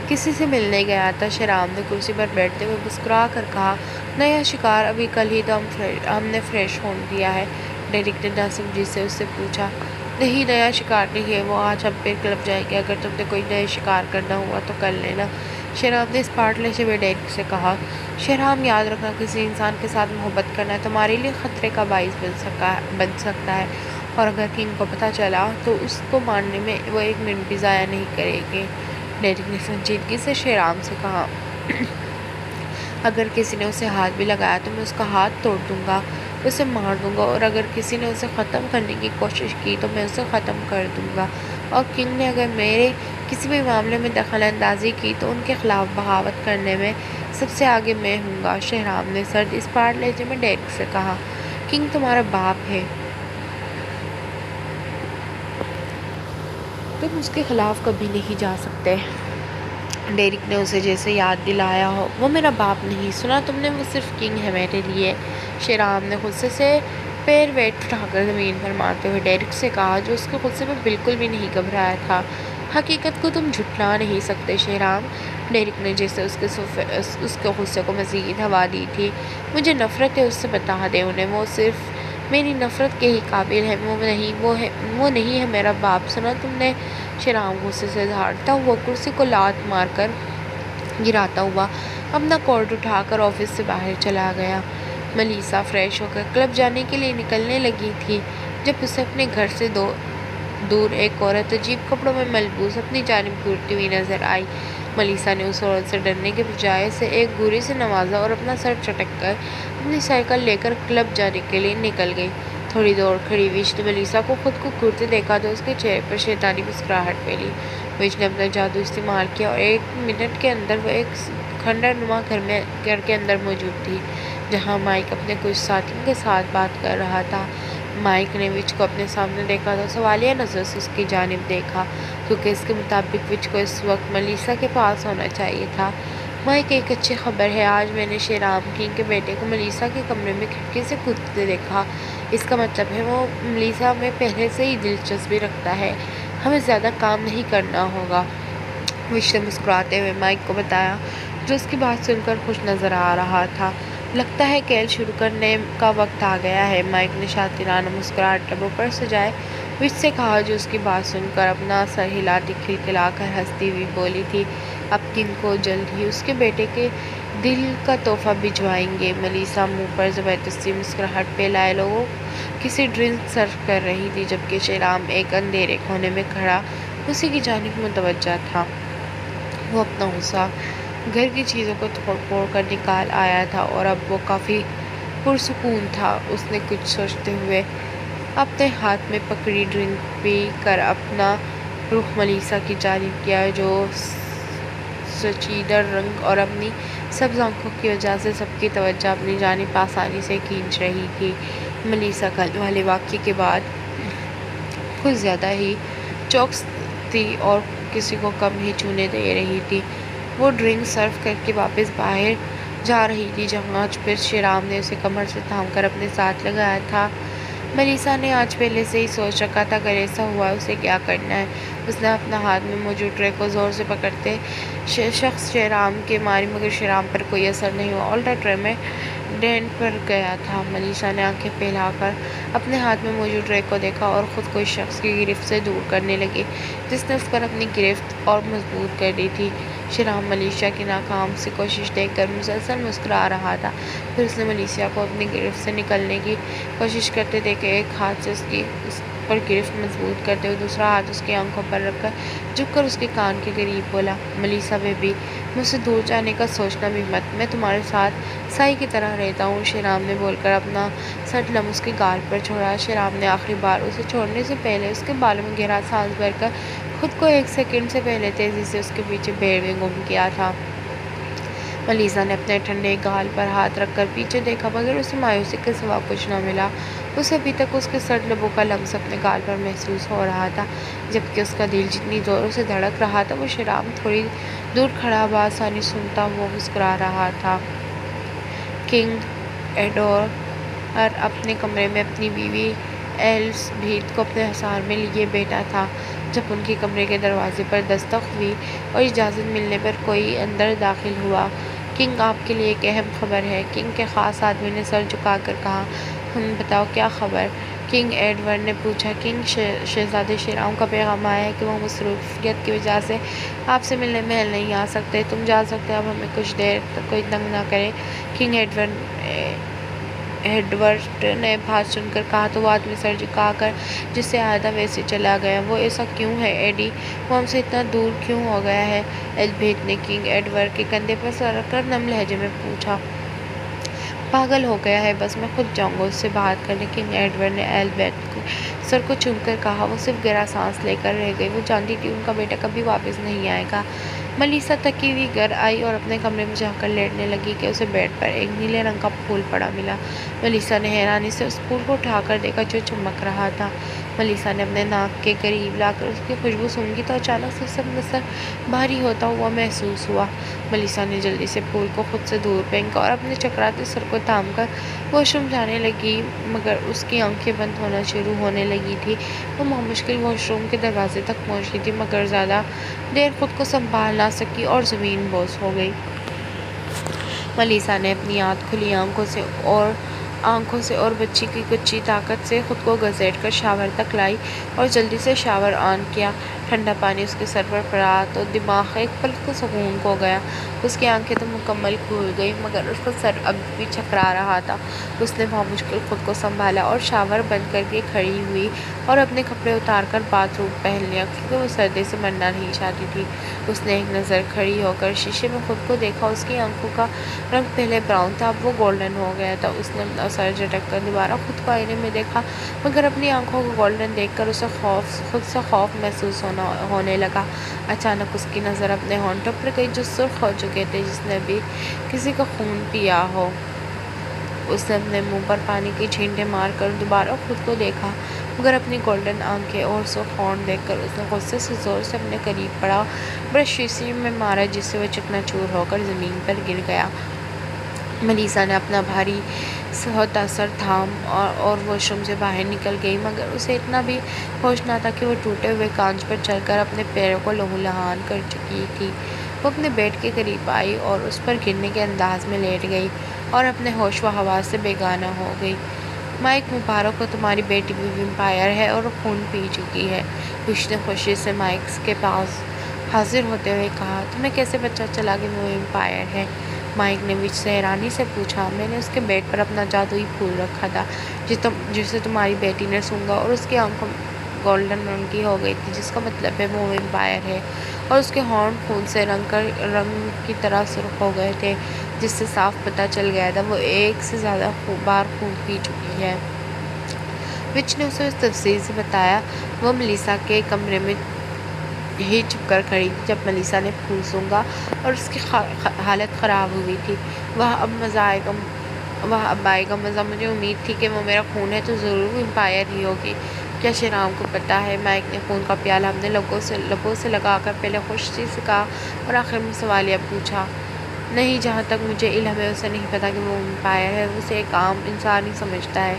کسی سے ملنے گیا تھا، شیرام نے کرسی پر بیٹھتے ہوئے مسکرا کر کہا۔ نیا شکار؟ ابھی کل ہی تو ہم نے فریش ہون کیا ہے۔ ڈیرک نے ناسمجھی سے اس سے پوچھا۔ نہیں، نیا شکار نہیں ہے وہ، آج ہم پھر کلب جائیں گے، اگر تم نے کوئی نیا شکار کرنا ہوا تو کر لینا، شیرام نے اسپاٹ لیتے ہوئے ڈیرک سے کہا۔ شیرام، یاد رکھنا کسی انسان کے ساتھ محبت کرنا تمہارے لیے خطرے کا باعث بن سکتا ہے اور اگر کنگ کو پتہ چلا تو اس کو مارنے میں وہ ایک منٹ بھی ضائع نہیں کرے گے۔ ڈیرک نے سنجیدگی سے شیرام سے کہا۔ اگر کسی نے اسے ہاتھ بھی لگایا تو میں اس کا ہاتھ توڑ دوں گا، اسے مار دوں گا، اور اگر کسی نے اسے ختم کرنے کی کوشش کی تو میں اسے ختم کر دوں گا، اور کنگ نے اگر میرے کسی بھی معاملے میں دخل اندازی کی تو ان کے خلاف بغاوت کرنے میں سب سے آگے میں ہوں گا، شیرام نے سرد اسپاٹ لہجے میں ڈیرک سے کہا۔ کنگ تمہارا باپ ہے، تم اس کے خلاف کبھی نہیں جا سکتے۔ ڈیرک نے اسے جیسے یاد دلایا ہو۔ وہ میرا باپ نہیں، سنا تم نے، وہ صرف کنگ ہے میرے لیے، شیرام نے غصے سے پیر ویٹ اٹھا کر زمین پر مارتے ہوئے ڈیرک سے کہا جو اس کے غصے میں بالکل بھی نہیں گھبرایا تھا۔ حقیقت کو تم جھٹلا نہیں سکتے شیرام، ڈیرک نے جیسے اس کے غصے کو مزید ہوا دی تھی۔ مجھے نفرت ہے اس سے، بتا دے انہیں، وہ صرف میری نفرت کے ہی قابل ہے، وہ نہیں ہے میرا باپ، سنا تم نے، شیرام غصے سے دھاڑتا ہوا کرسی کو لات مار کر گراتا ہوا اپنا کوٹ اٹھا کر آفس سے باہر چلا گیا۔ ملیسا فریش ہو کر کلب جانے کے لیے نکلنے لگی تھی جب اسے اپنے گھر سے دور ایک عورت عجیب کپڑوں میں ملبوس اپنی جانب گھورتی ہوئی نظر آئی۔ ملیسا نے اس عورت سے ڈرنے کے بجائے اسے ایک گوری سے نوازا اور اپنا سر چٹک کر اپنی سائیکل لے کر کلب جانے کے لیے نکل گئی۔ تھوڑی دور کھڑی وش نے ملیسا کو خود کو گھورتے دیکھا تو اس کے چہرے پر شیطانی مسکراہٹ پھیلی۔ وش نے اپنا جادو استعمال کیا اور ایک منٹ کے اندر وہ ایک کھنڈر نما گھر کے اندر موجود تھی جہاں مائک اپنے کچھ ساتھیوں کے ساتھ بات کر رہا تھا۔ مائک نے وچ کو اپنے سامنے دیکھا تو سوالیہ نظر سے اس کی جانب دیکھا کیونکہ اس کے مطابق وچ کو اس وقت ملیسا کے پاس ہونا چاہیے تھا۔ مائک، ایک اچھی خبر ہے، آج میں نے شیرام کنگ کے بیٹے کو ملیسا کے کمرے میں کھڑکی سے کودتے دیکھا، اس کا مطلب ہے وہ ملیسا میں پہلے سے ہی دلچسپی رکھتا ہے، ہمیں زیادہ کام نہیں کرنا ہوگا، وش نے مسکراتے ہوئے مائک کو بتایا جو اس کی بات سن کر خوش نظر آ رہا تھا۔ لگتا ہے کھیل شروع کرنے کا وقت آ گیا ہے، مائک نے شاطرانہ مسکراہٹ لبوں پر سجائے وش سے کہا جو اس کی بات سن کر اپنا سر ہلاتی کھلکھلا کر ہنستی ہوئی بولی تھی۔ اب کنگ کو جلد ہی اس کے بیٹے کے دل کا تحفہ بھجوائیں گے۔ ملیسا منہ پر زبردستی مسکراہٹ پھیلائے لوگوں کسی ڈرنک سرو کر رہی تھی جبکہ شیرام ایک اندھیرے کونے میں کھڑا اسی کی جانب متوجہ تھا۔ وہ اپنا غصہ گھر کی چیزوں کو توڑ پھوڑ کر نکال آیا تھا اور اب وہ کافی پرسکون تھا۔ اس نے کچھ سوچتے ہوئے اپنے ہاتھ میں پکڑی ڈرنک پی کر اپنا رخ ملیسا کی جانب کیا جو سچیدر رنگ اور اپنی سبز آنکھوں کی وجہ سے سب کی توجہ اپنی جانب آسانی سے کھینچ رہی تھی۔ ملیسا کل والے واقعے کے بعد کچھ زیادہ ہی چوکس تھی اور کسی کو کم ہی چھونے دے رہی تھی۔ وہ ڈرنک سرو کر کے واپس باہر جا رہی تھی جہاں آج پھر شیرام نے اسے کمر سے تھام کر اپنے ساتھ لگایا تھا۔ ملیسا نے آج پہلے سے ہی سوچ رکھا تھا اگر ایسا ہوا اسے کیا کرنا ہے۔ اس نے اپنا ہاتھ میں موجود ٹرے کو زور سے پکڑتے شخص شیرام کے ماری مگر شیرام پر کوئی اثر نہیں ہوا، الٹا ٹرے میں ڈینٹ پر گیا تھا۔ ملیسا نے آنکھیں پھیلا کر اپنے ہاتھ میں موجود ریک کو دیکھا اور خود کو اس شخص کی گرفت سے دور کرنے لگی جس نے اس پر اپنی گرفت اور مضبوط کر دی تھی۔ شیرام ملیسا کی ناکام سی کوشش دیکھ کر مسلسل مسکرا رہا تھا۔ پھر اس نے ملیسا کو اپنی گرفت سے نکلنے کی کوشش کرتے دیکھا۔ ایک ہاتھ سے اس پر گرفت مضبوط کرتے ہوئے دوسرا ہاتھ اس کی آنکھوں پر رکھ کر جھک کر اس کے کان کے قریب بولا، ملیسا بیبی، مجھ سے دور جانے کا سوچنا بھی مت، میں تمہارے ساتھ سائی کی طرح رہتا ہوں۔ شیرام نے بول کر اپنا سر لم اس کے گال پر چھوڑا۔ شیرام نے آخری بار اسے چھوڑنے سے پہلے اس کے بالوں میں گہرا سانس بھر کر خود کو ایک سیکنڈ سے پہلے تیزی سے اس کے پیچھے بھیڑ میں گم کیا تھا۔ ملیسا نے اپنے ٹھنڈے گال پر ہاتھ رکھ کر پیچھے دیکھا مگر اسے مایوسی کے سوا کچھ نہ ملا۔ اسے ابھی تک اس کے سرد لبوں کا لمس اپنے گال پر محسوس ہو رہا تھا جبکہ اس کا دل جتنی زوروں سے دھڑک رہا تھا وہ شیرام تھوڑی دور کھڑا بآسانی سنتا ہوا مسکرا رہا تھا۔ کنگ ایڈورڈ اپنے کمرے میں اپنی بیوی ایلزبتھ کو اپنے حصار میں لیے بیٹھا تھا جب ان کے کمرے کے دروازے پر دستک ہوئی اور اجازت ملنے پر کوئی اندر داخل ہوا۔ کنگ، آپ کے لیے ایک اہم خبر ہے، کنگ کے خاص آدمی نے سر جھکا کر کہا۔ بتاؤ کیا خبر؟ کنگ ایڈورڈ نے پوچھا۔ کنگ، شہزادے شیرام کا پیغام آیا ہے کہ وہ مصروفیت کی وجہ سے آپ سے ملنے محل نہیں آ سکتے۔ تم جا سکتے، اب ہمیں کچھ دیر تک کوئی تنگ نہ کرے۔ کنگ ایڈورڈ نے بات سن کر کہا تو وہ آدمی سر جھکا کر جس سے آیا تھا ویسے چلا گیا۔ وہ ایسا کیوں ہے ایڈی؟ وہ ہم سے اتنا دور کیوں ہو گیا ہے؟ ایلزبتھ نے کنگ ایڈورڈ کے کندھے پر سر رکھ کر نم لہجے میں پوچھا۔ پاگل ہو گیا ہے، بس میں خود جاؤں گا اس سے بات کرنے۔ کنگ ایڈورڈ نے ایلزبتھ کے سر کو چوم کر کہا۔ وہ صرف گہرا سانس لے کر رہ گئی۔ وہ جانتی تھی ان کا بیٹا کبھی واپس نہیں آئے گا۔ ملیسا تکی ہوئی گھر آئی اور اپنے کمرے میں جا کر لیٹنے لگی کہ اسے بیڈ پر ایک نیلے رنگ کا پھول پڑا ملا۔ ملیسا نے حیرانی سے اس پھول کو اٹھا کر دیکھا جو چمک رہا تھا۔ ملیسا نے اپنے ناک کے قریب لا کر اس کی خوشبو سونگھی تو اچانک سے سب سر بھاری ہوتا ہوا محسوس ہوا۔ ملیسا نے جلدی سے پھول کو خود سے دور پھینکا اور اپنے چکراتے سر کو تھام کر واش روم جانے لگی مگر اس کی آنکھیں بند ہونا شروع ہونے لگی تھی۔ وہ بمشکل واش روم کے دروازے تک پہنچی تھی مگر زیادہ دیر خود کو سنبھال نہ سکی اور زمین بوس ہو گئی۔ ملیسا نے اپنی آدھ کھلی آنکھوں سے اور بچی کی کچی طاقت سے خود کو گھسیٹ کر شاور تک لائی اور جلدی سے شاور آن کیا۔ ٹھنڈا پانی اس کے سر پر پڑا تو دماغ ایک پل کو سکون کھو گیا۔ اس کی آنکھیں تو مکمل کھل گئیں مگر اس کا سر اب بھی چکرا رہا تھا۔ اس نے بمشکل خود کو سنبھالا اور شاور بند کر کے کھڑی ہوئی اور اپنے کپڑے اتار کر باتھ روم پہن لیا کیونکہ وہ سردی سے مرنا نہیں چاہتی تھی۔ اس نے ایک نظر کھڑی ہو کر شیشے میں خود کو دیکھا۔ اس کی آنکھوں کا رنگ پہلے براؤن تھا اب وہ گولڈن ہو گیا تھا۔ اس نے اپنا سر جھٹک کر دوبارہ خود کو آئینے میں دیکھا مگر اپنی آنکھوں کو گولڈن دیکھ کر اسے خود سے خوف محسوس ہونے لگا۔ اچانک اس کی نظر اپنے ہونٹوں پر گئی جو سرخ ہو چکے تھے جس نے ابھی کسی کا خون پیا ہو۔ اس نے اپنے منہ پر پانی کی چھینٹیں مار کر دوبارہ خود کو دیکھا مگر اپنی گولڈن آنکھیں اور سرخ ہونٹ دیکھ کر اس نے غصے سے زور سے اپنے قریب پڑا برش شیشے میں مارا جس سے وہ چکنا چور ہو کر زمین پر گر گیا۔ ملیسا نے اپنا بھاری ہوتا سر تھام اور واش روم سے باہر نکل گئی مگر اسے اتنا بھی ہوش نہ تھا کہ وہ ٹوٹے ہوئے کانچ پر چل کر اپنے پیروں کو لہولہان کر چکی تھی۔ وہ اپنے بیڈ کے قریب آئی اور اس پر گرنے کے انداز میں لیٹ گئی اور اپنے ہوش و حواس سے بیگانہ ہو گئی۔ مائک مبارک ہو، تمہاری بیٹی بھی ویمپائر ہے اور خون پی چکی ہے، وش نے خوشی سے مائک کے پاس حاضر ہوتے ہوئے کہا۔ تمہیں کیسے پتہ چلا کہ وہ ویمپائر ہے؟ مائک نے وش سے حیرانی سے پوچھا۔ میں نے اس کے بیڈ پر اپنا جادوئی پھول رکھا تھا جسے تمہاری بیٹی نے سونگھا اور اس کی آنکھوں گولڈن رنگ کی ہو گئی تھی جس کا مطلب ہے وہ ویمپائر ہے، اور اس کے ہونٹ خون سے رنگ کی طرح سرخ ہو گئے تھے جس سے صاف پتہ چل گیا تھا وہ ایک سے زیادہ بار خون پی چکی ہے۔ وچ نے اسے اس تفصیل سے بتایا۔ وہ ملیسا کے کمرے میں ہی چھپ کر کھڑی تھی جب ملیسا نے پھول سونگھا اور اس کی حالت خراب ہوئی تھی۔ وہ اب آئے گا مزہ، مجھے امید تھی کہ وہ میرا خون ہے تو ضرور ویمپائر ہی ہوگی۔ کیا شیرام کو پتہ ہے؟ مائک نے خون کا پیالہ اپنے لبوں سے لگا کر پہلے خوشی سے کہا اور آخر میں سوالیہ پوچھا۔ نہیں، جہاں تک مجھے علم ہے اسے نہیں پتہ کہ وہ ویمپائر ہے، وہ اسے ایک عام انسان ہی سمجھتا ہے،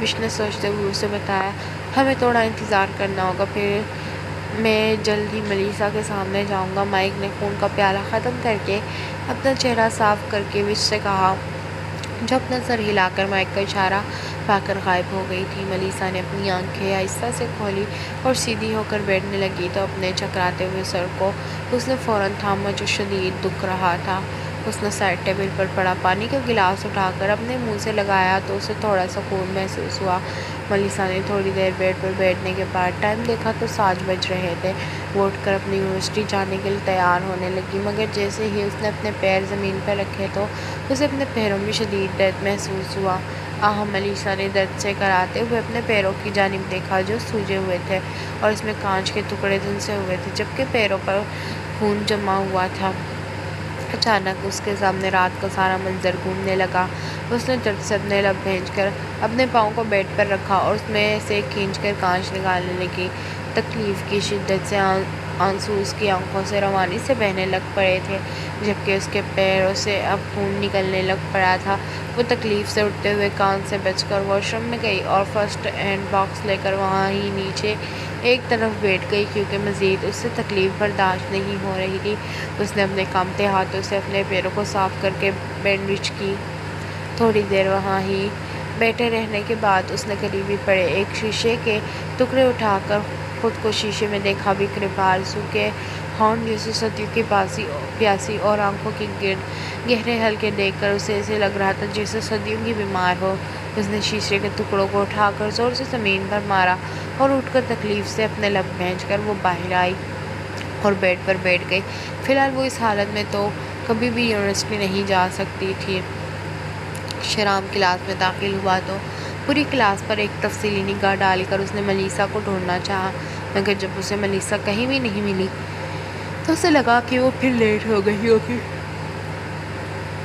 وش نے سوچتے ہوئے اسے بتایا۔ ہمیں تھوڑا انتظار کرنا ہوگا، پھر میں جلد ہی ملیسا کے سامنے جاؤں گا۔ مائک نے خون کا پیالہ ختم کر کے اپنا چہرہ صاف کر کے وش سے کہا۔ جو اپنا سر ہلا کر مائک کا اشارہ پا کر غائب ہو گئی تھی۔ ملیسا نے اپنی آنکھیں آہستہ سے کھولی اور سیدھی ہو کر بیٹھنے لگی تو اپنے چکراتے ہوئے سر کو اس نے فوراً تھاما جو شدید دکھ رہا تھا۔ اس نے سائڈ ٹیبل پر پڑا پانی کا گلاس اٹھا کر اپنے منہ سے لگایا تو اسے تھوڑا سکون محسوس ہوا۔ ملیسا نے تھوڑی دیر بیڈ پر بیٹھنے کے بعد ٹائم دیکھا تو 7 بج رہے تھے۔ وہ اٹھ کر اپنی یونیورسٹی جانے کے لیے تیار ہونے لگی، مگر جیسے ہی اس نے اپنے پیر زمین پر رکھے تو اسے اپنے پیروں میں شدید درد محسوس ہوا۔ ملیسا نے درد سے کراتے ہوئے اپنے پیروں کی جانب دیکھا جو سوجے ہوئے تھے اور اس میں کانچ کے ٹکڑے دھنسے ہوئے تھے، جبکہ پیروں پر خون جمع ہوا تھا۔ اچانک اس کے سامنے رات کا سارا منظر گھومنے لگا۔ اس نے درد سے اپنے لب بھینچ کر اپنے پاؤں کو بیڈ پر رکھا اور اس میں سے کھینچ کر کانچ نکالنے لگی۔ تکلیف کی شدت سے آنسو اس کی آنکھوں سے روانی سے بہنے لگ پڑے تھے، جبکہ اس کے پیروں سے اب خون نکلنے لگ پڑا تھا۔ وہ تکلیف سے اٹھتے ہوئے کان سے بچ کر واش روم میں گئی اور فرسٹ ایڈ باکس لے کر وہاں ہی نیچے ایک طرف بیٹھ گئی، کیونکہ مزید اس سے تکلیف برداشت نہیں ہو رہی تھی۔ اس نے اپنے کانپتے ہاتھوں سے اپنے پیروں کو صاف کر کے بینڈیج کی۔ تھوڑی دیر وہاں ہی بیٹھے رہنے کے بعد اس نے قریبی پڑے ایک شیشے کے ٹکڑے اٹھا کر خود کو شیشے میں دیکھا۔ بکھرے بال، سوکھے ہونٹ جیسی صدیوں کی پیاسی اور آنکھوں کے گرد گہرے حلقے دیکھ کر اسے ایسے لگ رہا تھا جیسے صدیوں کی بیمار ہو۔ اس نے شیشے کے ٹکڑوں کو اٹھا کر زور سے زمین پر مارا اور اٹھ کر تکلیف سے اپنے لب بھینچ کر وہ باہر آئی اور بیڈ پر بیٹھ گئی۔ فی الحال وہ اس حالت میں تو کبھی بھی یونیورسٹی نہیں جا سکتی تھی۔ شیرام کلاس میں داخل ہوا تو پوری کلاس پر ایک تفصیلی نگاہ ڈال کر اس نے ملیسا کو ڈھونڈنا چاہا، مگر جب اسے ملیسا کہیں بھی نہیں ملی تو اسے لگا کہ وہ پھر لیٹ ہو گئی ہوگی۔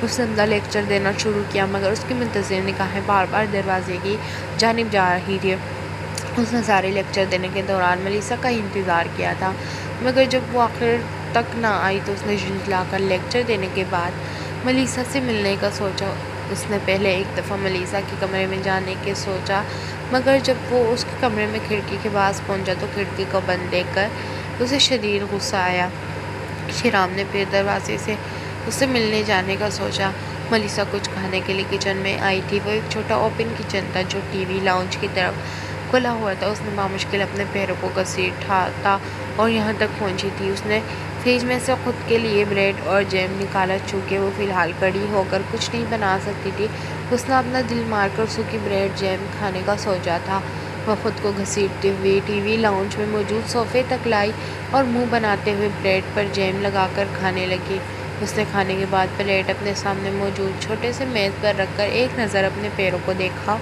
اس نے اپنا لیکچر دینا شروع کیا، مگر اس کی منتظر نگاہیں بار بار دروازے کی جانب جا رہی تھی۔ اس نے سارے لیکچر دینے کے دوران ملیسا کا ہی انتظار کیا تھا، مگر جب وہ آخر تک نہ آئی تو اس نے جھنجھلا کر لیکچر دینے کے بعد ملیسا سے ملنے کا سوچا۔ اس نے پہلے ایک دفعہ ملیسا کے کمرے میں جانے کے سوچا، مگر جب وہ اس کے کمرے میں کھڑکی کے پاس پہنچا تو کھڑکی کو بند دیکھ کر اسے شدید غصہ آیا۔ شیرام نے پھر دروازے سے اس سے ملنے جانے کا سوچا۔ ملیسا کچھ کھانے کے لیے کچن میں آئی تھی۔ وہ ایک چھوٹا اوپن کچن تھا جو ٹی وی لاؤنج کی طرف کھلا ہوا تھا۔ اس نے بامشکل اپنے پیروں کو گھسیٹا اور یہاں تک پہنچی تھی۔ اس نے فریج میں سے خود کے لیے بریڈ اور جیم نکالا، چونکہ وہ فی الحال کڑی ہو کر کچھ نہیں بنا سکتی تھی۔ اس نے اپنا دل مار کر سوکھی بریڈ جیم کھانے کا سوچا تھا۔ وہ خود کو گھسیٹتی ہوئی ٹی وی لاؤنج میں موجود صوفے تک لائی اور منہ بناتے ہوئے بریڈ پر جیم لگا کر کھانے لگی۔ اس نے کھانے کے بعد پلیٹ اپنے سامنے موجود چھوٹے سے میز پر رکھ کر ایک نظر اپنے پیروں کو دیکھا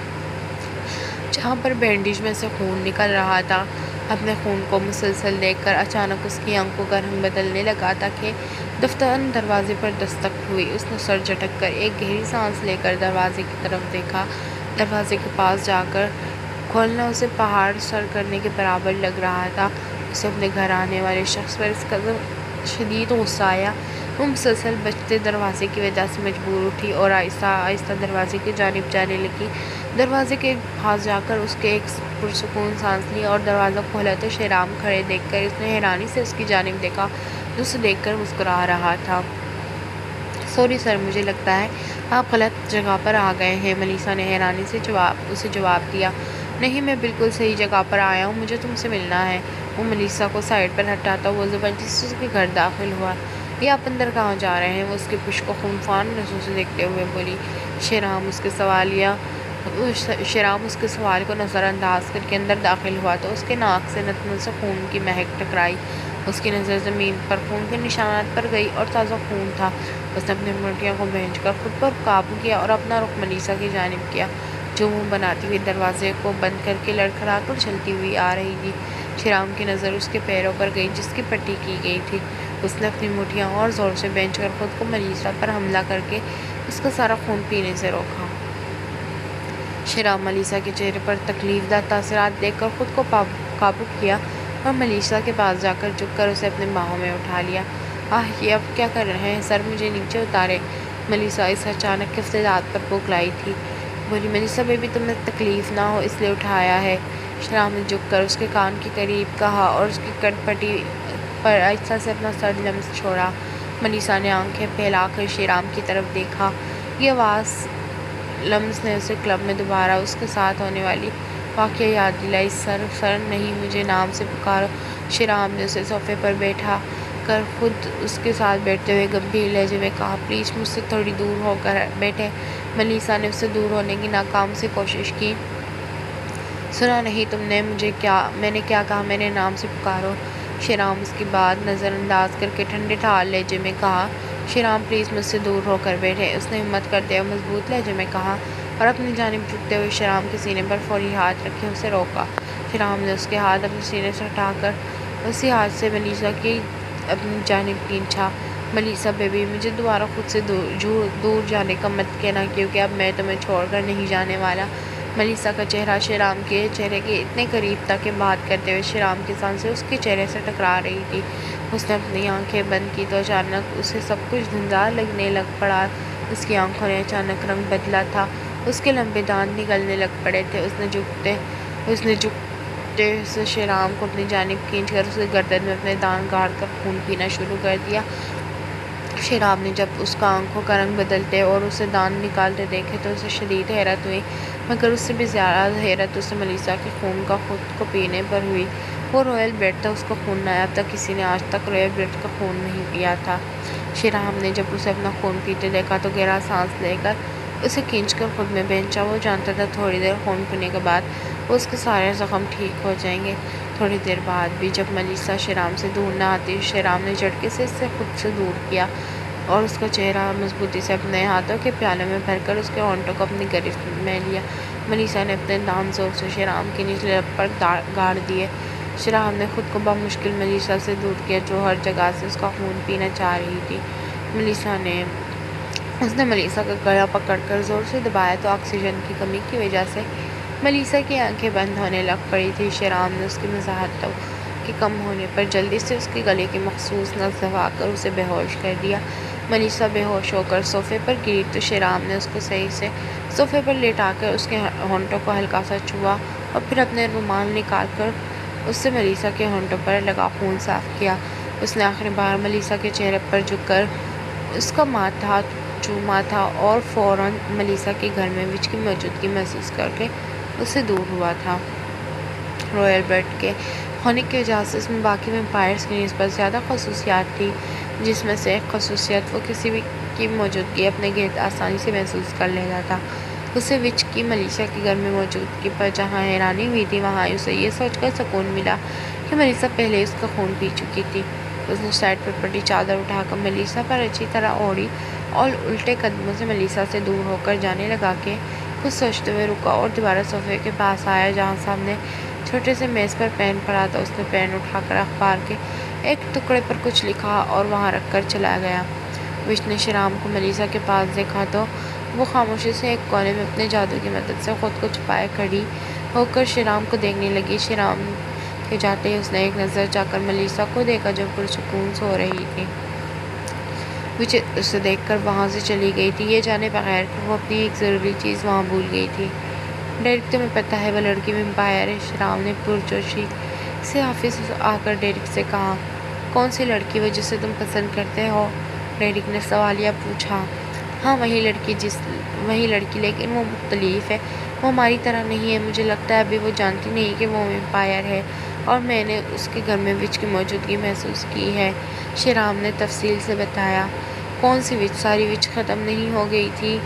جہاں پر بینڈیج میں سے خون نکل رہا تھا۔ اپنے خون کو مسلسل دیکھ کر اچانک اس کی آنکھوں کا رنگ بدلنے لگا تھا کہ دفتراً دروازے پر دستک ہوئی۔ اس نے سر جھٹک کر ایک گہری سانس لے کر دروازے کی طرف دیکھا۔ دروازے کے پاس جا کر کھولنا اسے پہاڑ سر کرنے کے برابر لگ رہا تھا۔ اسے اپنے گھر آنے والے شخص پر اس قدر شدید غصہ آیا۔ وہ مسلسل بجتے دروازے کی وجہ سے مجبور اٹھی اور آہستہ آہستہ دروازے کی جانب جانے لگی۔ دروازے کے پاس جا کر اس کے ایک پرسکون سانس لی اور دروازہ کھولا تو شیرام کھڑے دیکھ کر اس نے حیرانی سے اس کی جانب دیکھا جو اسے دیکھ کر مسکرا رہا تھا۔ سوری سر، مجھے لگتا ہے آپ غلط جگہ پر آ گئے ہیں، ملیسا نے حیرانی سے اسے جواب دیا۔ نہیں، میں بالکل صحیح جگہ پر آیا ہوں، مجھے تم سے ملنا ہے۔ وہ ملیسا کو سائڈ پر ہٹاتا وہ زبردستی اس کے گھر داخل ہوا۔ یہ آپ اندر کہاں جا رہے ہیں؟ وہ اس کے پشت کو خونفان نظروں سے دیکھتے ہوئے بولی۔ شیرام اس کے سوال کو نظر انداز کر کے اندر داخل ہوا تو اس کے ناک سے نتنوں سے خون کی مہک ٹکرائی۔ اس کی نظر زمین پر خون کے نشانات پر گئی اور تازہ خون تھا۔ اس نے اپنی مٹیوں کو بھینچ کر خود پر قابو کیا اور اپنا رخ ملیسا کی جانب کیا جو منہ بناتی ہوئی دروازے کو بند کر کے لڑکھڑا کر چلتی ہوئی آ رہی تھی۔ شیرام کی نظر اس کے پیروں پر گئی جس کی پٹی کی گئی تھی۔ اس نے اپنی مٹھیاں اور زور سے بھینچ کر خود کو ملیسا پر حملہ کر کے اس کا سارا خون پینے سے روکا۔ شیرام ملیسا کے چہرے پر تکلیف دہ تاثرات دیکھ کر خود کو قابو کیا اور ملیسا کے پاس جا کر جھک کر اسے اپنے باہوں میں اٹھا لیا۔ یہ اب کیا کر رہے ہیں سر، مجھے نیچے اتارے۔ ملیسا اس اچانک افتادات پر بوکھلائی تھی۔ بولی، ملیسا بیبی، تمہیں تکلیف نہ ہو اس لیے اٹھایا ہے۔ شیرام نے جھک کر اس کے کان کے قریب کہا اور اس کی کٹ پٹی پر آہستہ سے اپنا سر لمس چھوڑا۔ ملیسا نے آنکھیں پھیلا کر شیرام کی طرف دیکھا۔ یہ آواز لمس نے اسے کلب میں دوبارہ اس کے ساتھ ہونے والی واقعہ یاد دلائی۔ سر نہیں، مجھے نام سے پکارو۔ شیرام نے اسے صوفے پر بیٹھا کر خود اس کے ساتھ بیٹھتے ہوئے گمبھیر لہجے میں کہا، پلیز مجھ سے تھوڑی دور ہو کر بیٹھیں۔ ملیسا نے اس سے دور ہونے کی ناکام سی کوشش کی۔ سنا نہیں تم نے میں نے کیا کہا؟ میرے نام سے پکارو۔ شیرام اس کی بات نظر انداز کر کے ٹھنڈے ٹھار لہجے میں کہا، شیرام پلیز مجھ سے دور ہو کر بیٹھے۔ اس نے ہمت کرتے ہوئے مضبوط لہجے میں کہا اور اپنی جانب جھکتے ہوئے شیرام کے سینے پر فوری ہاتھ رکھے اسے روکا۔ شیرام نے اس کے ہاتھ اپنے سینے سے ہٹا کر اسی ہاتھ سے ملیسا کی اپنی جانب کھینچا۔ ملیسا بیبی، مجھے دوبارہ خود سے دور جانے کا مت کہنا، کیونکہ اب میں تمہیں چھوڑ کر نہیں جانے والا۔ ملیسا کا چہرہ شیرام کے چہرے کے اتنے قریب تھا کہ بات کرتے ہوئے شیرام کی سانسیں اس کے چہرے سے ٹکرا رہی تھی۔ اس نے اپنی آنکھیں بند کی تو اچانک اسے سب کچھ دھندلا لگنے لگ پڑا۔ اس کی آنکھوں نے اچانک رنگ بدلا تھا، اس کے لمبے دانت نکلنے لگ پڑے تھے۔ اس نے جھکتے سے شیرام کو اپنی جانب کھینچ کر اس کے گردن میں اپنے دانت گاڑ کر خون پینا شروع کر دیا۔ شیرام نے جب اس کا آنکھوں کا رنگ بدلتے اور اسے دانت نکالتے دیکھے تو اسے شدید حیرت ہوئی، مگر اس سے بھی زیادہ حیرت اسے ملیسا کے خون کا خود کو پینے پر ہوئی۔ وہ رائل بلڈ تھا، اس کا خون نیا تھا، کسی نے آج تک رائل بلڈ کا خون نہیں پیا تھا۔ شیرام نے جب اسے اپنا خون پیتے دیکھا تو گہرا سانس لے کر اسے کھینچ کر خود میں بھیجا۔ وہ جانتا تھا تھوڑی دیر خون پینے کے بعد اس کے سارے زخم ٹھیک ہو جائیں گے۔ تھوڑی دیر بعد بھی جب ملیسا شیرام سے دور نہ آتی، شیرام نے جھٹکے سے اسے خود سے دور کیا اور اس کا چہرہ مضبوطی سے اپنے ہاتھوں کے پیالے میں بھر کر اس کے ہونٹوں کو اپنی گرفت میں لیا۔ ملیسا نے اپنے دانت زور سے شیرام کی نچلی لب پر گاڑ دیے۔ شیرام نے خود کو بمشکل ملیسا سے دور کیا، جو ہر جگہ سے اس کا خون پینا چاہ رہی تھی۔ اس نے ملیسا کا گلا پکڑ کر زور سے دبایا تو آکسیجن کی کمی کی وجہ سے ملیسا کی آنکھیں بند ہونے لگ پڑی تھی۔ شیرام نے اس کی وضاحت کے کم ہونے پر جلدی سے اس کے گلے کی مخصوص نس دبا کر اسے بے ہوش کر دیا۔ ملیسا بے ہوش ہو کر صوفے پر گری تو شیرام نے اس کو صحیح سے صوفے پر لیٹا کر اس کے ہونٹوں کو ہلکا سا چھوا اور پھر اپنے رومال نکال کر اس سے ملیسا کے ہونٹوں پر لگا خون صاف کیا۔ اس نے آخری بار ملیسا کے چہرے پر جھک کر اس کا ماتھا چوما تھا اور فوراً ملیسا کے گھر میں وچ کی موجودگی محسوس کر کے اس سے دور ہوا تھا۔ رائل بلڈ کے ہونے کی وجہ سے اس میں باقی ویمپائرز کی نسبت زیادہ خصوصیات تھی، جس میں سے ایک خصوصیت وہ کسی بھی کی موجودگی اپنے گرد آسانی سے محسوس کر لیتا تھا۔ اسے وچ کی ملیسا کے گھر میں موجودگی پر جہاں حیرانی ہوئی تھی، وہاں اسے یہ سوچ کر سکون ملا کہ ملیسا پہلے اس کا خون پی چکی تھی۔ اس نے سائڈ پر پڑی چادر اٹھا کر ملیسا پر اچھی طرح اوڑھی اور الٹے قدموں سے ملیسا سے دور ہو کر جانے لگا کہ کچھ سوچتے ہوئے رکا اور دوبارہ صوفے کے پاس آیا جہاں سامنے چھوٹے سے میز پر پین پڑا تھا۔ اس نے پین اٹھا کر اخبار کے ایک ٹکڑے پر کچھ لکھا اور وہاں رکھ کر چلا گیا۔ وچ نے شیرام کو ملیسا کے پاس دیکھا تو وہ خاموشی سے ایک کونے میں اپنے جادو کی مدد سے خود کو چھپائے کھڑی ہو کر شیرام کو دیکھنے لگی۔ شیرام کے جاتے ہی اس نے ایک نظر جا کر ملیسا کو دیکھا جو پرسکون سو رہی تھی۔ وچ اسے دیکھ کر وہاں سے چلی گئی تھی، یہ جانے بغیر کہ وہ اپنی ایک ضروری چیز وہاں بھول گئی تھی۔ ڈیرک، تمہیں پتہ ہے وہ لڑکی ویمپائر ہے؟ شیرام نے پرجوشی سے آفس آ کر ڈیرک سے کہا۔ کون سی لڑکی وہ جسے تم پسند کرتے ہو؟ ڈیرک نے سوالیہ پوچھا۔ ہاں، وہی لڑکی، لیکن وہ مختلف ہے، وہ ہماری طرح نہیں ہے۔ مجھے لگتا ہے ابھی وہ جانتی نہیں کہ وہ ویمپائر ہے اور میں نے اس کے گھر میں وچ کی موجودگی محسوس کی ہے، شیرام نے تفصیل سے بتایا۔ کون سی وچ؟ ساری وچ ختم نہیں ہو گئی تھی؟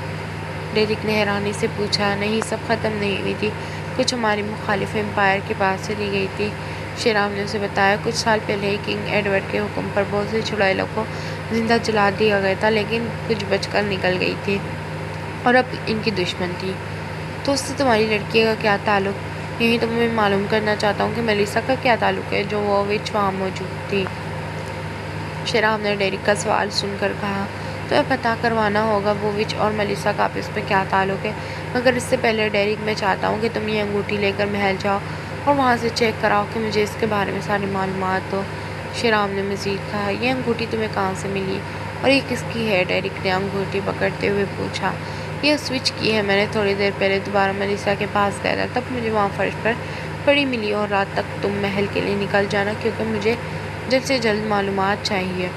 ڈیرک نے حیرانی سے پوچھا۔ نہیں، سب ختم نہیں ہوئی تھی، کچھ ہماری مخالف ویمپائر کے پاس چلی گئی تھی، شیرام نے اسے بتایا۔ کچھ سال پہلے ہی کنگ ایڈورڈ کے حکم پر بہت سے چڑیلوں کو زندہ جلا دیا گیا تھا، لیکن کچھ بچ کر نکل گئی تھی اور اب ان کی دشمن تھی۔ تو اس سے تمہاری لڑکی کا کیا تعلق؟ یہی تو میں معلوم کرنا چاہتا ہوں کہ ملیسا کا کیا تعلق ہے جو وہ وچ وہاں موجود تھی، شیرام نے ڈیرک کا سوال سن کر کہا۔ تمہیں پتہ کروانا ہوگا وہ وچ اور ملیسا کا آپس میں کیا تعلق ہے، مگر اس سے پہلے ڈیرک، میں چاہتا ہوں کہ تم یہ انگوٹھی لے کر محل جاؤ اور وہاں سے چیک کراؤ کہ مجھے اس کے بارے میں ساری معلومات دو، شیرام نے مزید کہا۔ یہ انگوٹھی تمہیں کہاں سے ملی اور یہ کس کی ہے؟ ڈیرک نے انگوٹھی پکڑتے ہوئے پوچھا۔ یہ اس وچ کی ہے، میں نے تھوڑی دیر پہلے دوبارہ ملیسا کے پاس گیا تھا، تب مجھے وہاں فرش پر پڑی ملی، اور رات تک تم محل کے لیے نکل جانا کیونکہ مجھے جلد سے جلد معلومات چاہیے،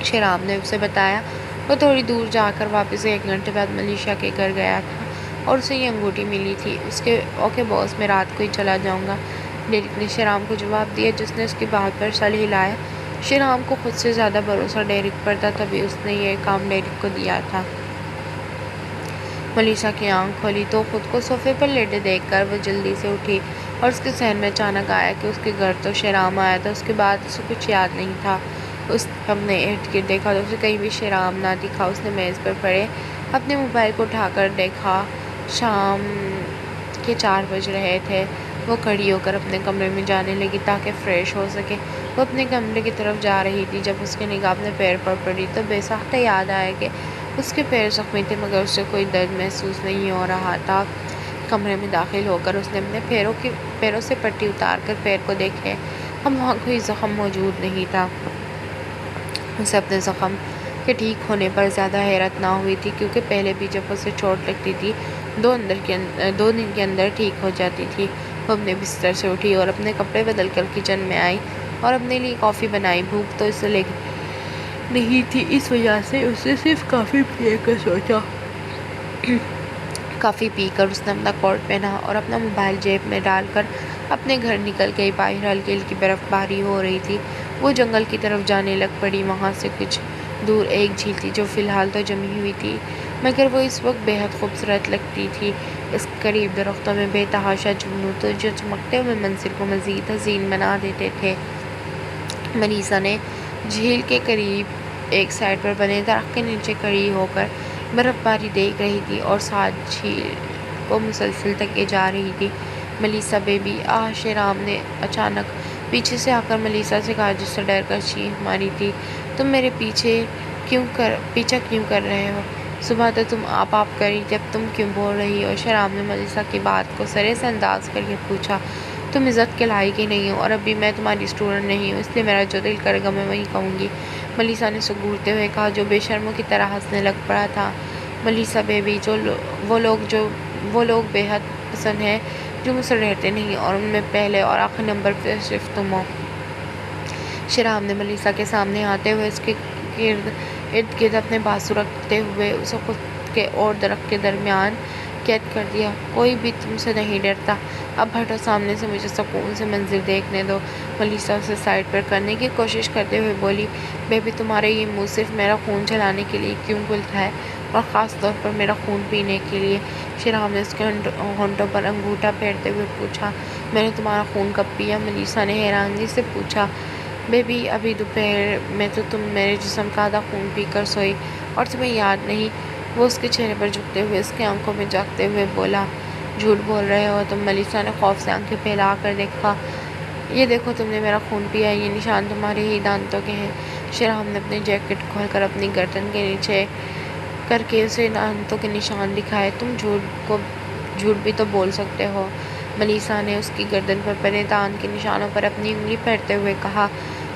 شیرام نے اسے بتایا۔ وہ تھوڑی دور جا کر واپس 1 گھنٹے بعد ملیشا کے گھر گیا تھا اور اسے یہ انگوٹھی ملی تھی۔ اس کے اوکے باس، میں رات کو ہی چلا جاؤں گا، ڈیرک نے شیرام کو جواب دیا، جس نے اس کی بات پر سر ہلایا۔ شیرام کو خود سے زیادہ بھروسہ ڈیرک پر تھا، تبھی اس نے یہ کام ڈیرک کو دیا تھا۔ ملیشا کی آنکھ کھولی تو خود کو صوفے پر لیٹے دیکھ کر وہ جلدی سے اٹھی اور اس کے ذہن میں اچانک آیا کہ اس کے گھر تو شیرام آیا تھا، اس کے بعد اسے کچھ یاد نہیں تھا۔ اس نے اپنے ارد گرد دیکھا تو اسے کہیں بھی شیرام نہ دکھا۔ اس نے میز پر پڑے اپنے موبائل کو اٹھا کر دیکھا، شام کے 4 بج رہے تھے۔ وہ کھڑی ہو کر اپنے کمرے میں جانے لگی تاکہ فریش ہو سکے۔ وہ اپنے کمرے کی طرف جا رہی تھی، جب اس کی نگاہ اپنے پیر پر پڑی تو بے ساختہ یاد آیا کہ اس کے پیر زخمی تھے مگر اسے کوئی درد محسوس نہیں ہو رہا تھا۔ کمرے میں داخل ہو کر اس نے اپنے پیروں سے پٹی اتار کر پیر کو دیکھے، اب وہاں کوئی زخم موجود نہیں تھا۔ اسے اپنے زخم کے ٹھیک ہونے پر زیادہ حیرت نہ ہوئی تھی، کیونکہ پہلے بھی جب اسے چوٹ لگتی تھی 2 دن کے اندر ٹھیک ہو جاتی تھی۔ وہ اپنے بستر سے اٹھی اور اپنے کپڑے بدل کر کچن میں آئی اور اپنے لیے کافی بنائی۔ بھوک تو اسے لگی نہیں تھی، اس وجہ سے اس نے صرف کافی پینے کا سوچا۔ کافی پی کر اس نے اپنا کوٹ پہنا اور اپنا موبائل جیب میں ڈال کر اپنے گھر نکل گئی۔ باہر ہلکی ہلکی برف باری ہو رہی تھی۔ وہ جنگل کی طرف جانے لگ پڑی۔ وہاں سے کچھ دور ایک جھیل تھی جو فی الحال تو جمی ہوئی تھی، مگر وہ اس وقت بے حد خوبصورت لگتی تھی۔ اس کے قریب درختوں میں بے تحاشا جگنو تھے جو چمکتے ہوئے منظر کو مزید حسین بنا دیتے تھے۔ ملیسا نے جھیل کے قریب ایک سائڈ پر بنے درخت کے نیچے کھڑی ہو کر برف باری دیکھ رہی تھی اور ساتھ جھیل کو مسلسل تکے جا رہی تھی۔ ملیسا بیبی، شیرام نے اچانک پیچھے سے آ کر ملیسا سے کہا، جس سے ڈر کر چیخ ماری تھی، تم میرے پیچھا کیوں کر رہے ہو؟ صبح تو تم آپ کر رہی تھی، اب تم کیوں بول رہی ہو؟ شیرام نے ملیسا کی بات کو سرے سے انداز کر کے پوچھا، تم عزت کے لائق ہی نہیں ہو اور ابھی میں تمہاری اسٹوڈنٹ نہیں ہوں، اس لیے میرا جو دل کرے گا میں وہی کہوں گی۔ ملیسا نے اسے گھورتے ہوئے کہا، جو بے شرموں کی طرح ہنسنے لگ پڑا تھا۔ ملیسا بیبی، وہ لوگ بے حد پسند ہیں جو مجھ سے ڈرتے نہیں، اور ان میں پہلے اور آخری نمبر پہ صرف تم ہو۔ شیرام نے ملیسا کے سامنے آتے ہوئے اس کے ارد گرد اپنے بازو رکھتے ہوئے اسے خود کے اور درخت کے درمیان قید کر دیا۔ کوئی بھی تم سے نہیں ڈرتا، اب ہٹو سامنے سے، مجھے سکون سے منظر دیکھنے دو۔ ملیسا اسے سائڈ پر کرنے کی کوشش کرتے ہوئے بولی، بیبی تمہارا یہ منہ صرف میرا خون جلانے کے لیے کیوں کھلتا ہے، اور خاص طور پر میرا خون پینے کے لیے؟ شیرام نے اس کے ہونٹوں پر انگوٹھا پھیرتے ہوئے پوچھا، میں نے تمہارا خون کب پیا؟ ملیسا نے حیرانی سے پوچھا، بیبی ابھی دوپہر میں تو تم میرے جسم کا آدھا خون پی کر سوئی اور تمہیں یاد نہیں؟ وہ اس کے چہرے پر جھکتے ہوئے اس کی آنکھوں میں جھانکتے ہوئے بولا، جھوٹ بول رہے ہو تم۔ ملیسا نے خوف سے آنکھیں پھیلا کر دیکھا، یہ دیکھو تم نے میرا خون پیا ہے، یہ نشان تمہارے ہی دانتوں کے ہیں۔ شیرام نے اپنی جیکٹ کھول کر اپنی گردن کے نیچے کر کے اسے دانتوں کے نشان دکھائے، تم جھوٹ بھی تو بول سکتے ہو۔ ملیسا نے اس کی گردن پر پڑے دانت کے نشانوں پر اپنی انگلی پھیرتے ہوئے کہا،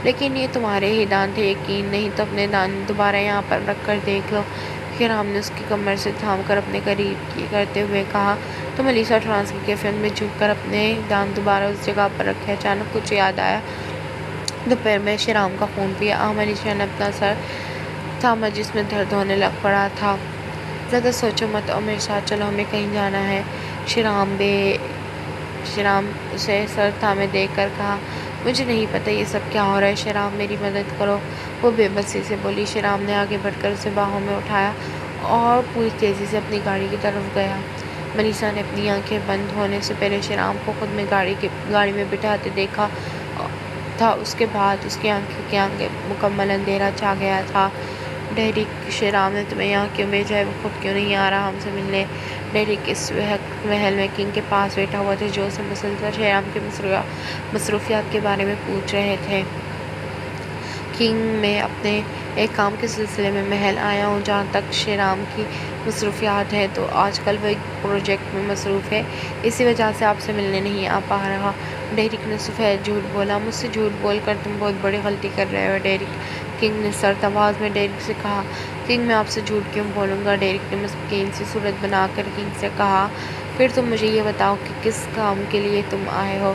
لیکن یہ تمہارے ہی دانت ہیں، یقین نہیں تو اپنے دانت دوبارہ یہاں پر رکھ کر دیکھ لو۔ شیرام نے اس کی کمر سے تھام کر اپنے قریب کرتے ہوئے کہا، تو ملیسا ٹرانس کی کیفیت میں جھک کر اپنے دانت دوبارہ اس جگہ پر رکھے۔ اچانک کچھ یاد آیا، دوپہر میں شیرام کا خون پیا۔ ملیسا نے اپنا سر تھاما جس میں درد ہونے لگ پڑا تھا۔ زیادہ سوچو مت اور میرے ساتھ چلو، ہمیں کہیں جانا ہے۔ شیرام اسے سر تھامے دیکھ کر کہا، مجھے نہیں پتہ یہ سب کیا ہو رہا ہے، شیرام میری مدد کرو۔ وہ بے بسی سے بولی۔ شیرام نے آگے بڑھ کر اسے باہوں میں اٹھایا اور پوری تیزی سے اپنی گاڑی کی طرف گیا۔ ملیسا نے اپنی آنکھیں بند ہونے سے پہلے شیرام کو خود میں گاڑی میں بٹھاتے دیکھا تھا، اس کے بعد اس کی آنکھوں کے آگے مکمل اندھیرا چھا گیا تھا۔ ڈیرک، شیرام نے تمہیں یہاں کیوں بھیجا ہے؟ وہ خود کیوں نہیں آ رہا ہم سے ملنے؟ ڈیرک اس وقت محل میں کنگ کے پاس بیٹھا ہوا تھا، جو اسے مسلسل شیرام کے مصروفیات کے بارے میں پوچھ رہے تھے۔ کنگ، میں اپنے ایک کام کے سلسلے میں محل آیا ہوں، جہاں تک شیرام کی مصروفیات ہیں تو آج کل وہ ایک پروجیکٹ میں مصروف ہے، اسی وجہ سے آپ سے ملنے نہیں آ پا رہا۔ ڈیرک نے سفید جھوٹ بولا، مجھ سے جھوٹ بول کر تم بہت بڑی غلطی کر رہے ہو ڈیرک، کنگ نے سرد آواز میں ڈیرک سے کہا۔ کنگ، میں آپ سے جھوٹ کیوں بولوں گا؟ ڈیرک نے مسکین سی صورت بنا کر کنگ سے کہا، پھر تم مجھے یہ بتاؤ کہ کس کام کے لیے تم آئے ہو؟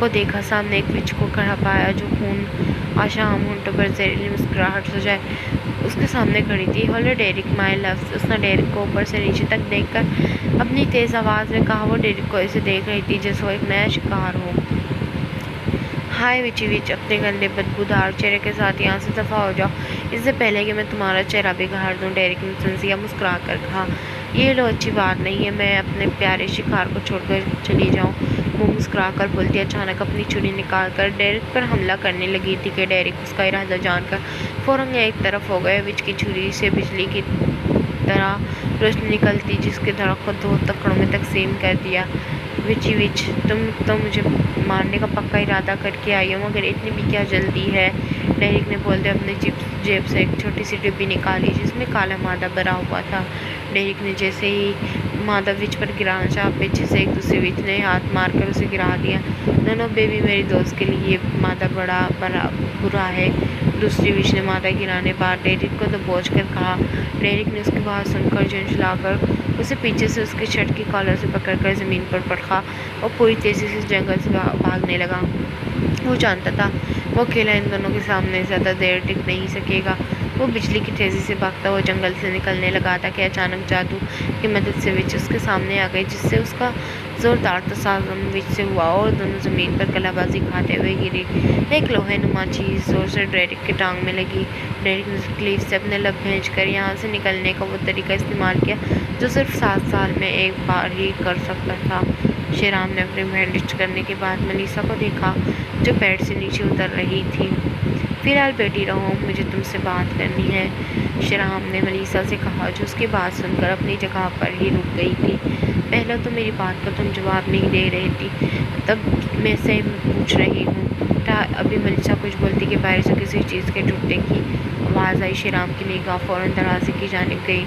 کو دیکھا، سامنے ایک وچ کو کھڑا پایا جو خون آشام ہونٹوں پر زہریلی مسکراہٹ سجائے اس کے سامنے کھڑی تھی۔ ہیلو ڈیرک مائی لوز، اس نے ڈیرک کو اوپر سے نیچے تک دیکھ کر اپنی تیز آواز میں کہا۔ وہ ڈیرک کو ایسے دیکھ رہی تھی جیسے وہ ایک نیا شکار ہو۔ ہائے وچی وچ، اپنے گندے بدبودار چہرے کے ساتھ یہاں سے دفع ہو جاؤ اس سے پہلے کہ میں تمہارا چہرہ بگاڑ دوں، ڈیرک نے سنسیا مسکرا کر کہا۔ یہ لو اچھی بات نہیں ہے میں اپنے پیارے شکار کو چھوڑ کر چلی جاؤں، وہ مسکرا کر بولتی اچانک اپنی چھری نکال کر ڈیرک پر حملہ کرنے لگی تھی کہ ڈیرک اس کا ارادہ جان کر فوراً ایک طرف ہو گئے۔ وچ کی چھری سے بجلی کی طرح روشنی نکلتی جس کے دھڑ کو 2 ٹکڑوں میں تقسیم کر دیا۔ وچی وچ، تم تو مجھے مارنے کا پکا ارادہ کر کے آئی ہو، مگر اتنی بھی کیا جلدی ہے؟ ڈیرک نے بولتے اپنی جیب سے ایک چھوٹی سی ڈبی نکالی جس میں کالا مادہ بھرا ہوا تھا۔ ڈیرک نے جیسے ہی مادہ وچ پر گرانا چاہا، پیچھے سے ایک دوسرے وچ نے ہاتھ مار کر اسے گرا دیا۔ نو بیبی، میری دوست کے لیے یہ مادہ بڑا برا ہے، دوسری وچ نے مادہ گرانے بعد ڈیرک کو دبوچ کر کہا۔ ڈیرک نے اس کی بات سن کر جھنجھلا کر اسے پیچھے سے اس کے شرٹ کی کالر سے پکڑ کر زمین پر پٹکا اور پوری تیزی سے جنگل سے بھاگنے لگا۔ وہ جانتا تھا وہ اکیلا ان دونوں کے سامنے زیادہ دیر ٹک نہیں سکے گا۔ وہ بجلی کی تیزی سے بھاگتا ہوا جنگل سے نکلنے لگا تھا کہ اچانک جادو کی مدد سے وچ اس کے سامنے آ گئی جس سے اس کا زوردار تصادم وچ سے ہوا اور دونوں زمین پر کلہ بازی کھاتے ہوئے گرے۔ ایک لوہے نما چیز زور سے ڈیرک کی ٹانگ میں لگی۔ ڈیرک نے تکلیف سے اپنے لب بھینچ کر یہاں سے نکلنے کا وہ طریقہ استعمال کیا جو صرف 7 سال میں ایک بار ہی کر سکتا تھا۔ شیرام نے اپنی بینڈیج کرنے کے بعد ملیسا کو دیکھا جو بیڈ سے نیچے اتر رہی تھی۔ فی الحال بیٹھی رہو، مجھے تم سے بات کرنی ہے، شیرام نے ملیسا سے کہا جو اس کی بات سن کر اپنی جگہ پر ہی رک گئی تھی۔ پہلے تو میری بات کا تم جواب نہیں دے رہی تھی، تب میں سے پوچھ رہی ہوں۔ ابھی ملیسا کچھ بولتی کہ باہر سے کسی چیز کے ٹوٹنے کی آواز آئی۔ شیرام کی نگاہ فوراً دروازے کی جانب گئی۔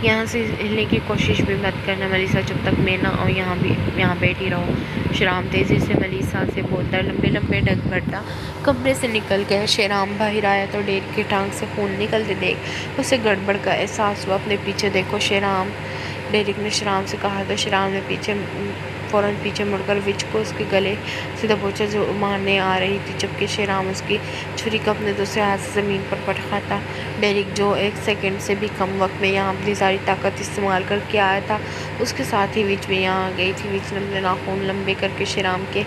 یہاں سے ہلنے کی کوشش بھی مت کرنا ملیسا، جب تک میں نہ آؤں یہاں بیٹھی رہو۔ شیرام تیزی سے ملیسا سے بولتا لمبے لمبے ڈگ بھرتا کمرے سے نکل گیا۔ شیرام باہر آیا تو ڈیرک کی ٹانگ سے خون نکلتے دیکھ اسے گڑبڑ کا احساس ہوا۔ اپنے پیچھے دیکھو شیرام، ڈیرک نے شیرام سے کہا تو شیرام نے فوراً پیچھے مڑ کر وچ کو اس کے گلے سے دبوچا جو مارنے آ رہی تھی، جبکہ شیرام اس کی چھری کو اپنے دوسرے ہاتھ سے زمین پر پٹکا تھا۔ ڈیرک جو 1 سیکنڈ سے بھی کم وقت میں یہاں اپنی ساری طاقت استعمال کر کے آیا تھا، اس کے ساتھ ہی وچ بھی یہاں آ گئی تھی۔ وچ نے اپنے ناخن لمبے کر کے شیرام کے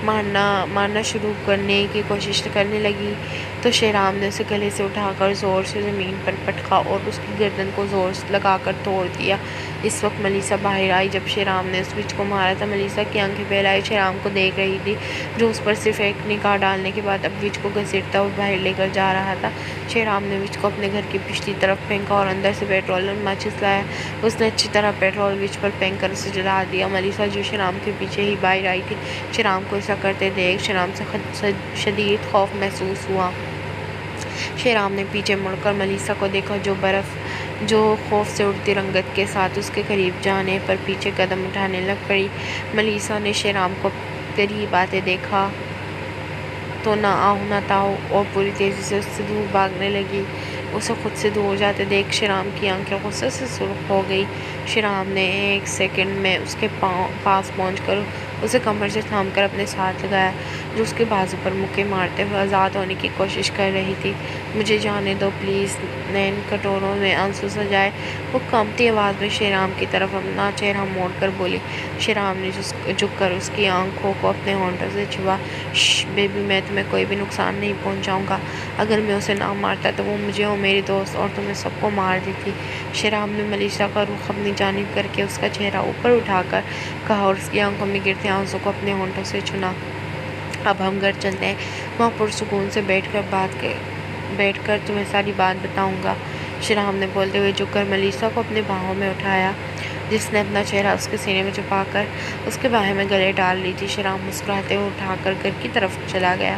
مارنا شروع کرنے کی کوشش کرنے لگی تو شیرام نے اسے گلے سے اٹھا کر زور سے زمین پر پٹکا اور اس کی گردن کو زور لگا کر توڑ دیا۔ اس وقت ملیسا باہر آئی۔ جب شیرام نے اس وچ کو مارا تھا، ملیسا کی آنکھیں پھیلائے شیرام کو دیکھ رہی تھی جو اس پر صرف ایک نگاہ ڈالنے کے بعد اب وچ کو گھسیٹتا ہوا باہر لے کر جا رہا تھا۔ شیرام نے وچ کو اپنے گھر کی پچھلی طرف پھینکا اور اندر سے پیٹرول اور ماچس لایا۔ اس نے اچھی طرح پیٹرول وچ پر پھینک کر اسے جلا دیا۔ ملیسا جو شیرام کے پیچھے ہی باہر آئی تھی، شیرام کو ایسا کرتے دیکھ شیرام سے شدید خوف محسوس ہوا۔ شیرام نے پیچھے مڑ کر ملیسا کو دیکھا جو خوف سے اڑتی رنگت کے ساتھ اس کے قریب جانے پر پیچھے قدم اٹھانے لگ پڑی۔ ملیسا نے شیرام کو قریب آتے دیکھا تو نہ آؤ نہ تاؤ اور پوری تیزی سے اس سے دور بھاگنے لگی۔ اسے خود سے دور جاتے دیکھ شیرام کی آنکھیں غصے سے سرخ ہو گئی۔ شیرام نے 1 سیکنڈ میں اس کے پاس پہنچ کر اسے کمر سے تھام کر اپنے ساتھ لگایا جو اس کے بازو پر مکے مارتے ہوئے آزاد ہونے کی کوشش کر رہی تھی۔ مجھے جانے دو پلیز، نین کٹوروں میں آنسو سجائے وہ کانپتی آواز میں شیرام کی طرف اپنا چہرہ موڑ کر بولی۔ شیرام نے جھک کر اس کی آنکھوں کو اپنے ہونٹوں سے چھوا۔ شش بیبی، میں تمہیں کوئی بھی نقصان نہیں پہنچاؤں گا، اگر میں اسے نہ مارتا تو وہ مجھے اور میری دوست اور تمہیں سب کو مار دیتی۔ شیرام نے ملیسا کا رخ اپنی جانب کر کے اس کا چہرہ اوپر اٹھا کر کہا اور اس کی آنکھوں میں گرتے آنسوں کو اپنے ہونٹوں سے چنا۔ اب ہم گھر چلتے ہیں، وہاں پرسکون سے بیٹھ کر تمہیں ساری بات بتاؤں گا، شیرام نے بولتے ہوئے جھک کر ملیسا کو اپنے باہوں میں اٹھایا جس نے اپنا چہرہ اس کے سینے میں چھپا کر اس کے باہیں میں گلے ڈال لی تھی۔ شیرام مسکراتے ہوئے اٹھا کر گھر کی طرف چلا گیا۔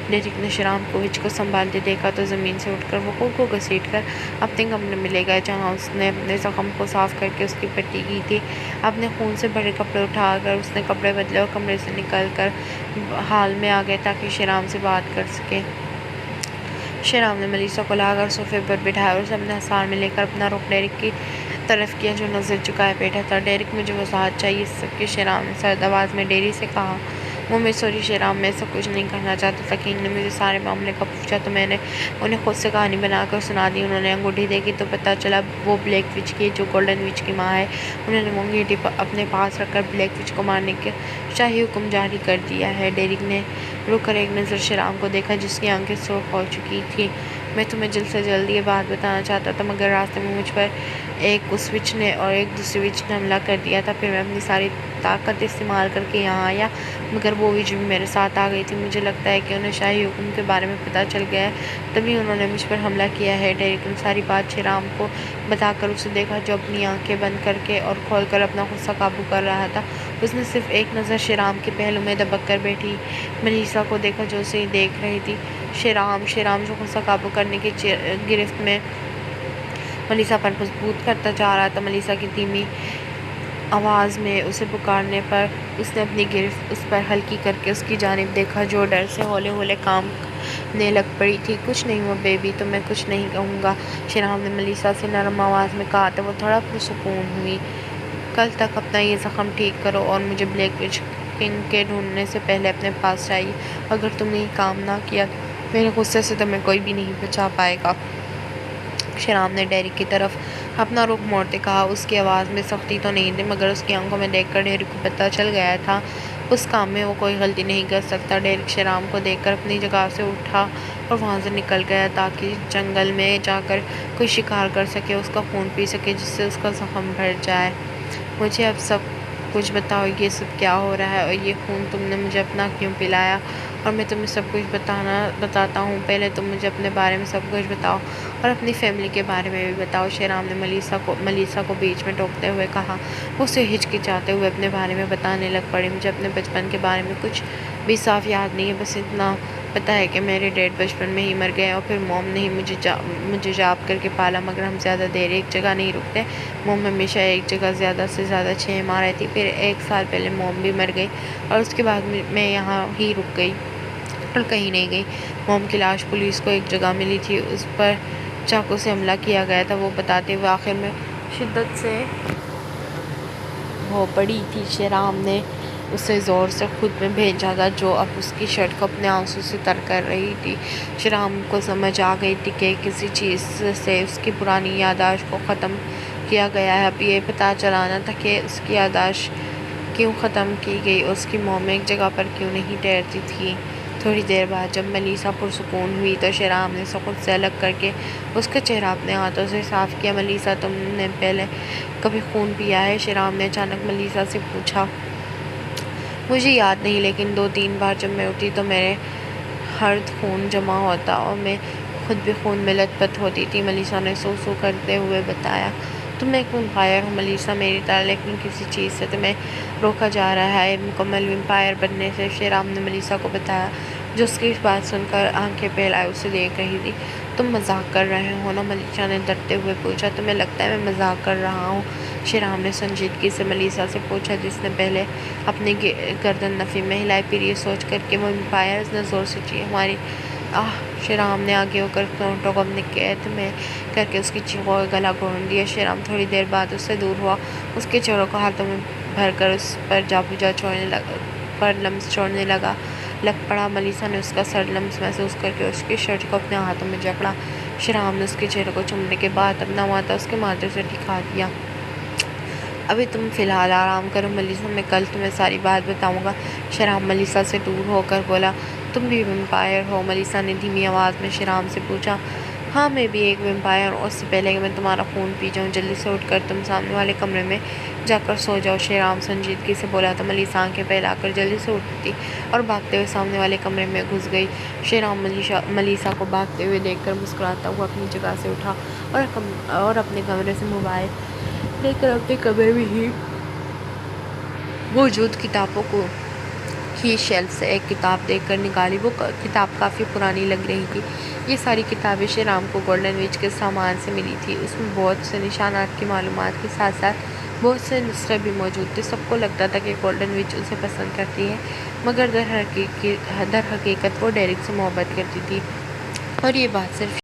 ڈیرک نے شیرام کو وچ کو سنبھالتے دیکھا تو زمین سے اٹھ کر وہ خود کو گھسیٹ کر اپنے کمرے میں لے گیا جہاں اس نے اپنے زخم کو صاف کر کے اس کی پٹی کی تھی۔ اپنے خون سے بھرے کپڑے اٹھا کر اس نے کپڑے بدلے اور کمرے سے نکل کر ہال میں آ گئے تاکہ شیرام سے بات کر سکے۔ شیرام نے ملیسا کو لا کر صوفے پر بٹھایا اور اسے اپنے حصار میں لے کر اپنا رخ ڈیرک کی طرف کیا جو نظر چکائے بیٹھا تھا۔ ڈیرک، مجھے وضاحت چاہیے اس سب کی، شیرام نے سرد آواز میں ڈیری سے کہا۔ ممی سوری شیرام، میں ایسا کچھ نہیں کرنا چاہتا تھا۔ کنگ نے مجھے سارے معاملے کا پوچھا تو میں نے انہیں خود سے کہانی بنا کر سنا دی۔ انہوں نے انگوٹھی دیکھی تو پتہ چلا وہ بلیک وچ کی جو گولڈن وچ کی ماں ہے۔ انہوں نے وہ انگوٹھی اپنے پاس رکھ کر بلیک وچ کو مارنے کا شاہی حکم جاری کر دیا ہے۔ ڈیرک نے رک کر ایک نظر شیرام کو دیکھا جس کی آنکھیں سرخ ہو چکی تھیں۔ میں تمہیں جلد سے جلد یہ بات بتانا چاہتا تھا مگر راستے میں مجھ پر ایک اس وچ نے اور ایک دوسری وچ نے حملہ کر دیا تھا۔ پھر میں اپنی ساری طاقت استعمال کر کے یہاں آیا مگر وہ وچ بھی میرے ساتھ آ گئی تھی۔ مجھے لگتا ہے کہ انہیں شاہی حکم کے بارے میں پتہ چل گیا ہے، تبھی انہوں نے مجھ پر حملہ کیا ہے۔ ڈیرک نے ساری بات شیرام کو بتا کر اسے دیکھا جو اپنی آنکھیں بند کر کے اور کھول کر اپنا غصہ قابو کر رہا تھا۔ اس نے صرف ایک نظر شیرام کے پہلو میں دبک کر بیٹھی ملیسا کو دیکھا جو اسے دیکھ رہی تھی۔ شیرام جو غصہ قابو کرنے کی گرفت میں ملیسا پر مضبوط کرتا جا رہا تھا۔ ملیسا کی دھیمی آواز میں اسے پکارنے پر اس نے اپنی گرفت اس پر ہلکی کر کے اس کی جانب دیکھا جو ڈر سے ہولے ہولے کانپنے لگ پڑی تھی۔ کچھ نہیں ہوا بیبی، تو میں کچھ نہیں کہوں گا، شیرام نے ملیسا سے نرم آواز میں کہا تو وہ تھوڑا پرسکون ہوئی۔ کل تک اپنا یہ زخم ٹھیک کرو اور مجھے بلیک وچ کنگ کے ڈھونڈنے سے پہلے اپنے پاس چاہیے۔ اگر تم نے یہ کام نہ کیا میرے غصے سے تمہیں کوئی بھی نہیں بچا پائے گا۔ شیرام نے ڈیرک کی طرف اپنا رخ موڑتے کہا۔ اس کی آواز میں سختی تو نہیں تھی مگر اس کی آنکھوں میں دیکھ کر ڈیرک کو پتہ چل گیا تھا اس کام میں وہ کوئی غلطی نہیں کر سکتا۔ ڈیرک شیرام کو دیکھ کر اپنی جگہ سے اٹھا اور وہاں سے نکل گیا تاکہ جنگل میں جا کر کوئی شکار کر سکے، اس کا خون پی سکے جس سے اس کا زخم بھر جائے۔ مجھے اب سب کچھ بتاؤ، یہ سب کیا ہو رہا ہے اور یہ خون تم نے مجھے اپنا کیوں پلایا؟ اور میں تمہیں سب کچھ بتاتا ہوں، پہلے تم مجھے اپنے بارے میں سب کچھ بتاؤ اور اپنی فیملی کے بارے میں بھی بتاؤ، شیرام نے ملیسا کو بیچ میں ٹوکتے ہوئے کہا۔ وہ اسے ہچکچاتے ہوئے اپنے بارے میں بتانے لگ پڑی۔ مجھے اپنے بچپن کے بارے میں کچھ بھی صاف یاد نہیں ہے، بس اتنا پتہ ہے کہ میرے ڈیڈ بچپن میں ہی مر گئے اور پھر موم نے ہی مجھے جاب کر کے پالا، مگر ہم زیادہ دیر ایک جگہ نہیں رکتے۔ موم ہمیشہ ایک جگہ زیادہ سے زیادہ 6 ماہ رہتی، پھر 1 سال پہلے موم بھی مر گئی اور اس کے بعد میں یہاں ہی رک گئی اور کہیں نہیں گئی۔ موم کی لاش پولیس کو ایک جگہ ملی تھی، اس پر چاقو سے حملہ کیا گیا تھا، وہ بتاتے ہوئے آخر میں شدت سے ہو پڑی تھی۔ شیرام نے اسے زور سے خود میں بھیجا تھا جو اب اس کی شرٹ کو اپنے آنسوں سے تر کر رہی تھی۔ شیرام کو سمجھ آ گئی تھی کہ کسی چیز سے اس کی پرانی یادداشت کو ختم کیا گیا ہے۔ اب یہ پتہ چلانا تھا کہ اس کی یادداشت کیوں ختم کی گئی اور اس کی موم ایک جگہ پر کیوں نہیں ٹھہرتی تھی۔ تھوڑی دیر بعد جب ملیسا پرسکون ہوئی تو شیرام نے اسے خود سے الگ کر کے اس کا چہرہ اپنے ہاتھوں سے صاف کیا۔ ملیسا، تم نے پہلے کبھی خون پیا ہے؟ شیرام نے اچانک ملیسا سے پوچھا۔ مجھے یاد نہیں لیکن 2-3 بار جب میں اٹھی تو میرے ہرد خون جمع ہوتا اور میں خود بھی خون میں لت پت ہوتی تھی، ملیسا نے سو سو کرتے ہوئے بتایا۔ تم ایک ویمپائر ہو ملیسا میری طرح، لیکن کسی چیز سے تمہیں روکا جا رہا ہے مکمل ویمپائر بننے سے، شیرام نے ملیسا کو بتایا جو اس کی بات سن کر آنکھیں پھیلائے اسے دیکھ رہی تھی۔ تم مذاق کر رہے ہو نا؟ ملیسا نے ڈرتے ہوئے پوچھا۔ تمہیں لگتا ہے میں مذاق کر رہا ہوں؟ شیرام نے سنجیدگی سے ملیسا سے پوچھا جس نے پہلے اپنی گردن نفی میں ہلائی، پھر یہ سوچ کر کہ وہ ویمپائرز نے زور سے چیخی ہماری شیرام نے آگے ہو کر ہونٹوں کو اپنے قید میں کر کے اس کی چیخوں کا گلا گھونٹ دیا۔ شیرام تھوڑی دیر بعد اس سے دور ہوا، اس کے چہروں کو ہاتھوں میں بھر کر اس پر لمس چھوڑنے لگ پڑا۔ ملیسا نے اس کا سر لمس محسوس کر کے اس کی شرٹ کو اپنے ہاتھوں میں جکڑا۔ شیرام نے اس کے چہرے کو چومنے کے بعد اپنا ماتھا اس کے ماتھے سے ٹھکا دیا۔ ابھی تم فی الحال آرام کرو ملیسا، میں کل تمہیں ساری بات بتاؤں گا۔ شیرام ملیسا سے دور ہو کر بولا۔ تم بھی ویمپائر ہو؟ ملیسا نے دھیمی آواز میں شیرام سے پوچھا۔ ہاں میں بھی ایک ویمپائر ہوں، اس سے پہلے کہ میں تمہارا خون پی جاؤں جلدی سے اٹھ کر تم سامنے والے کمرے میں جا کر سو جاؤ، شیرام سنجیدگی سے بولا تو ملیسا آنکھیں پھیلا کر جلدی سے اٹھتی اور بھاگتے ہوئے سامنے والے کمرے میں گھس گئی۔ شیرام ملیسا کو بھاگتے ہوئے دیکھ کر مسکراتا ہوا اپنی جگہ سے اٹھا اور اپنے کمرے سے موبائل لے کر اپنے کمرے میں ہی موجود کتابوں کی شیلف سے ایک کتاب دیکھ کر نکالی۔ وہ کتاب کافی پرانی لگ رہی تھی۔ یہ ساری کتابیں شیرام کو گولڈن وچ کے سامان سے ملی تھی۔ اس میں بہت سے نشانات کی معلومات کے ساتھ ساتھ بہت سے نسخے بھی موجود تھے۔ سب کو لگتا تھا کہ گولڈن وچ اسے پسند کرتی ہے مگر در حقیقت وہ ڈیرک سے محبت کرتی تھی اور یہ بات صرف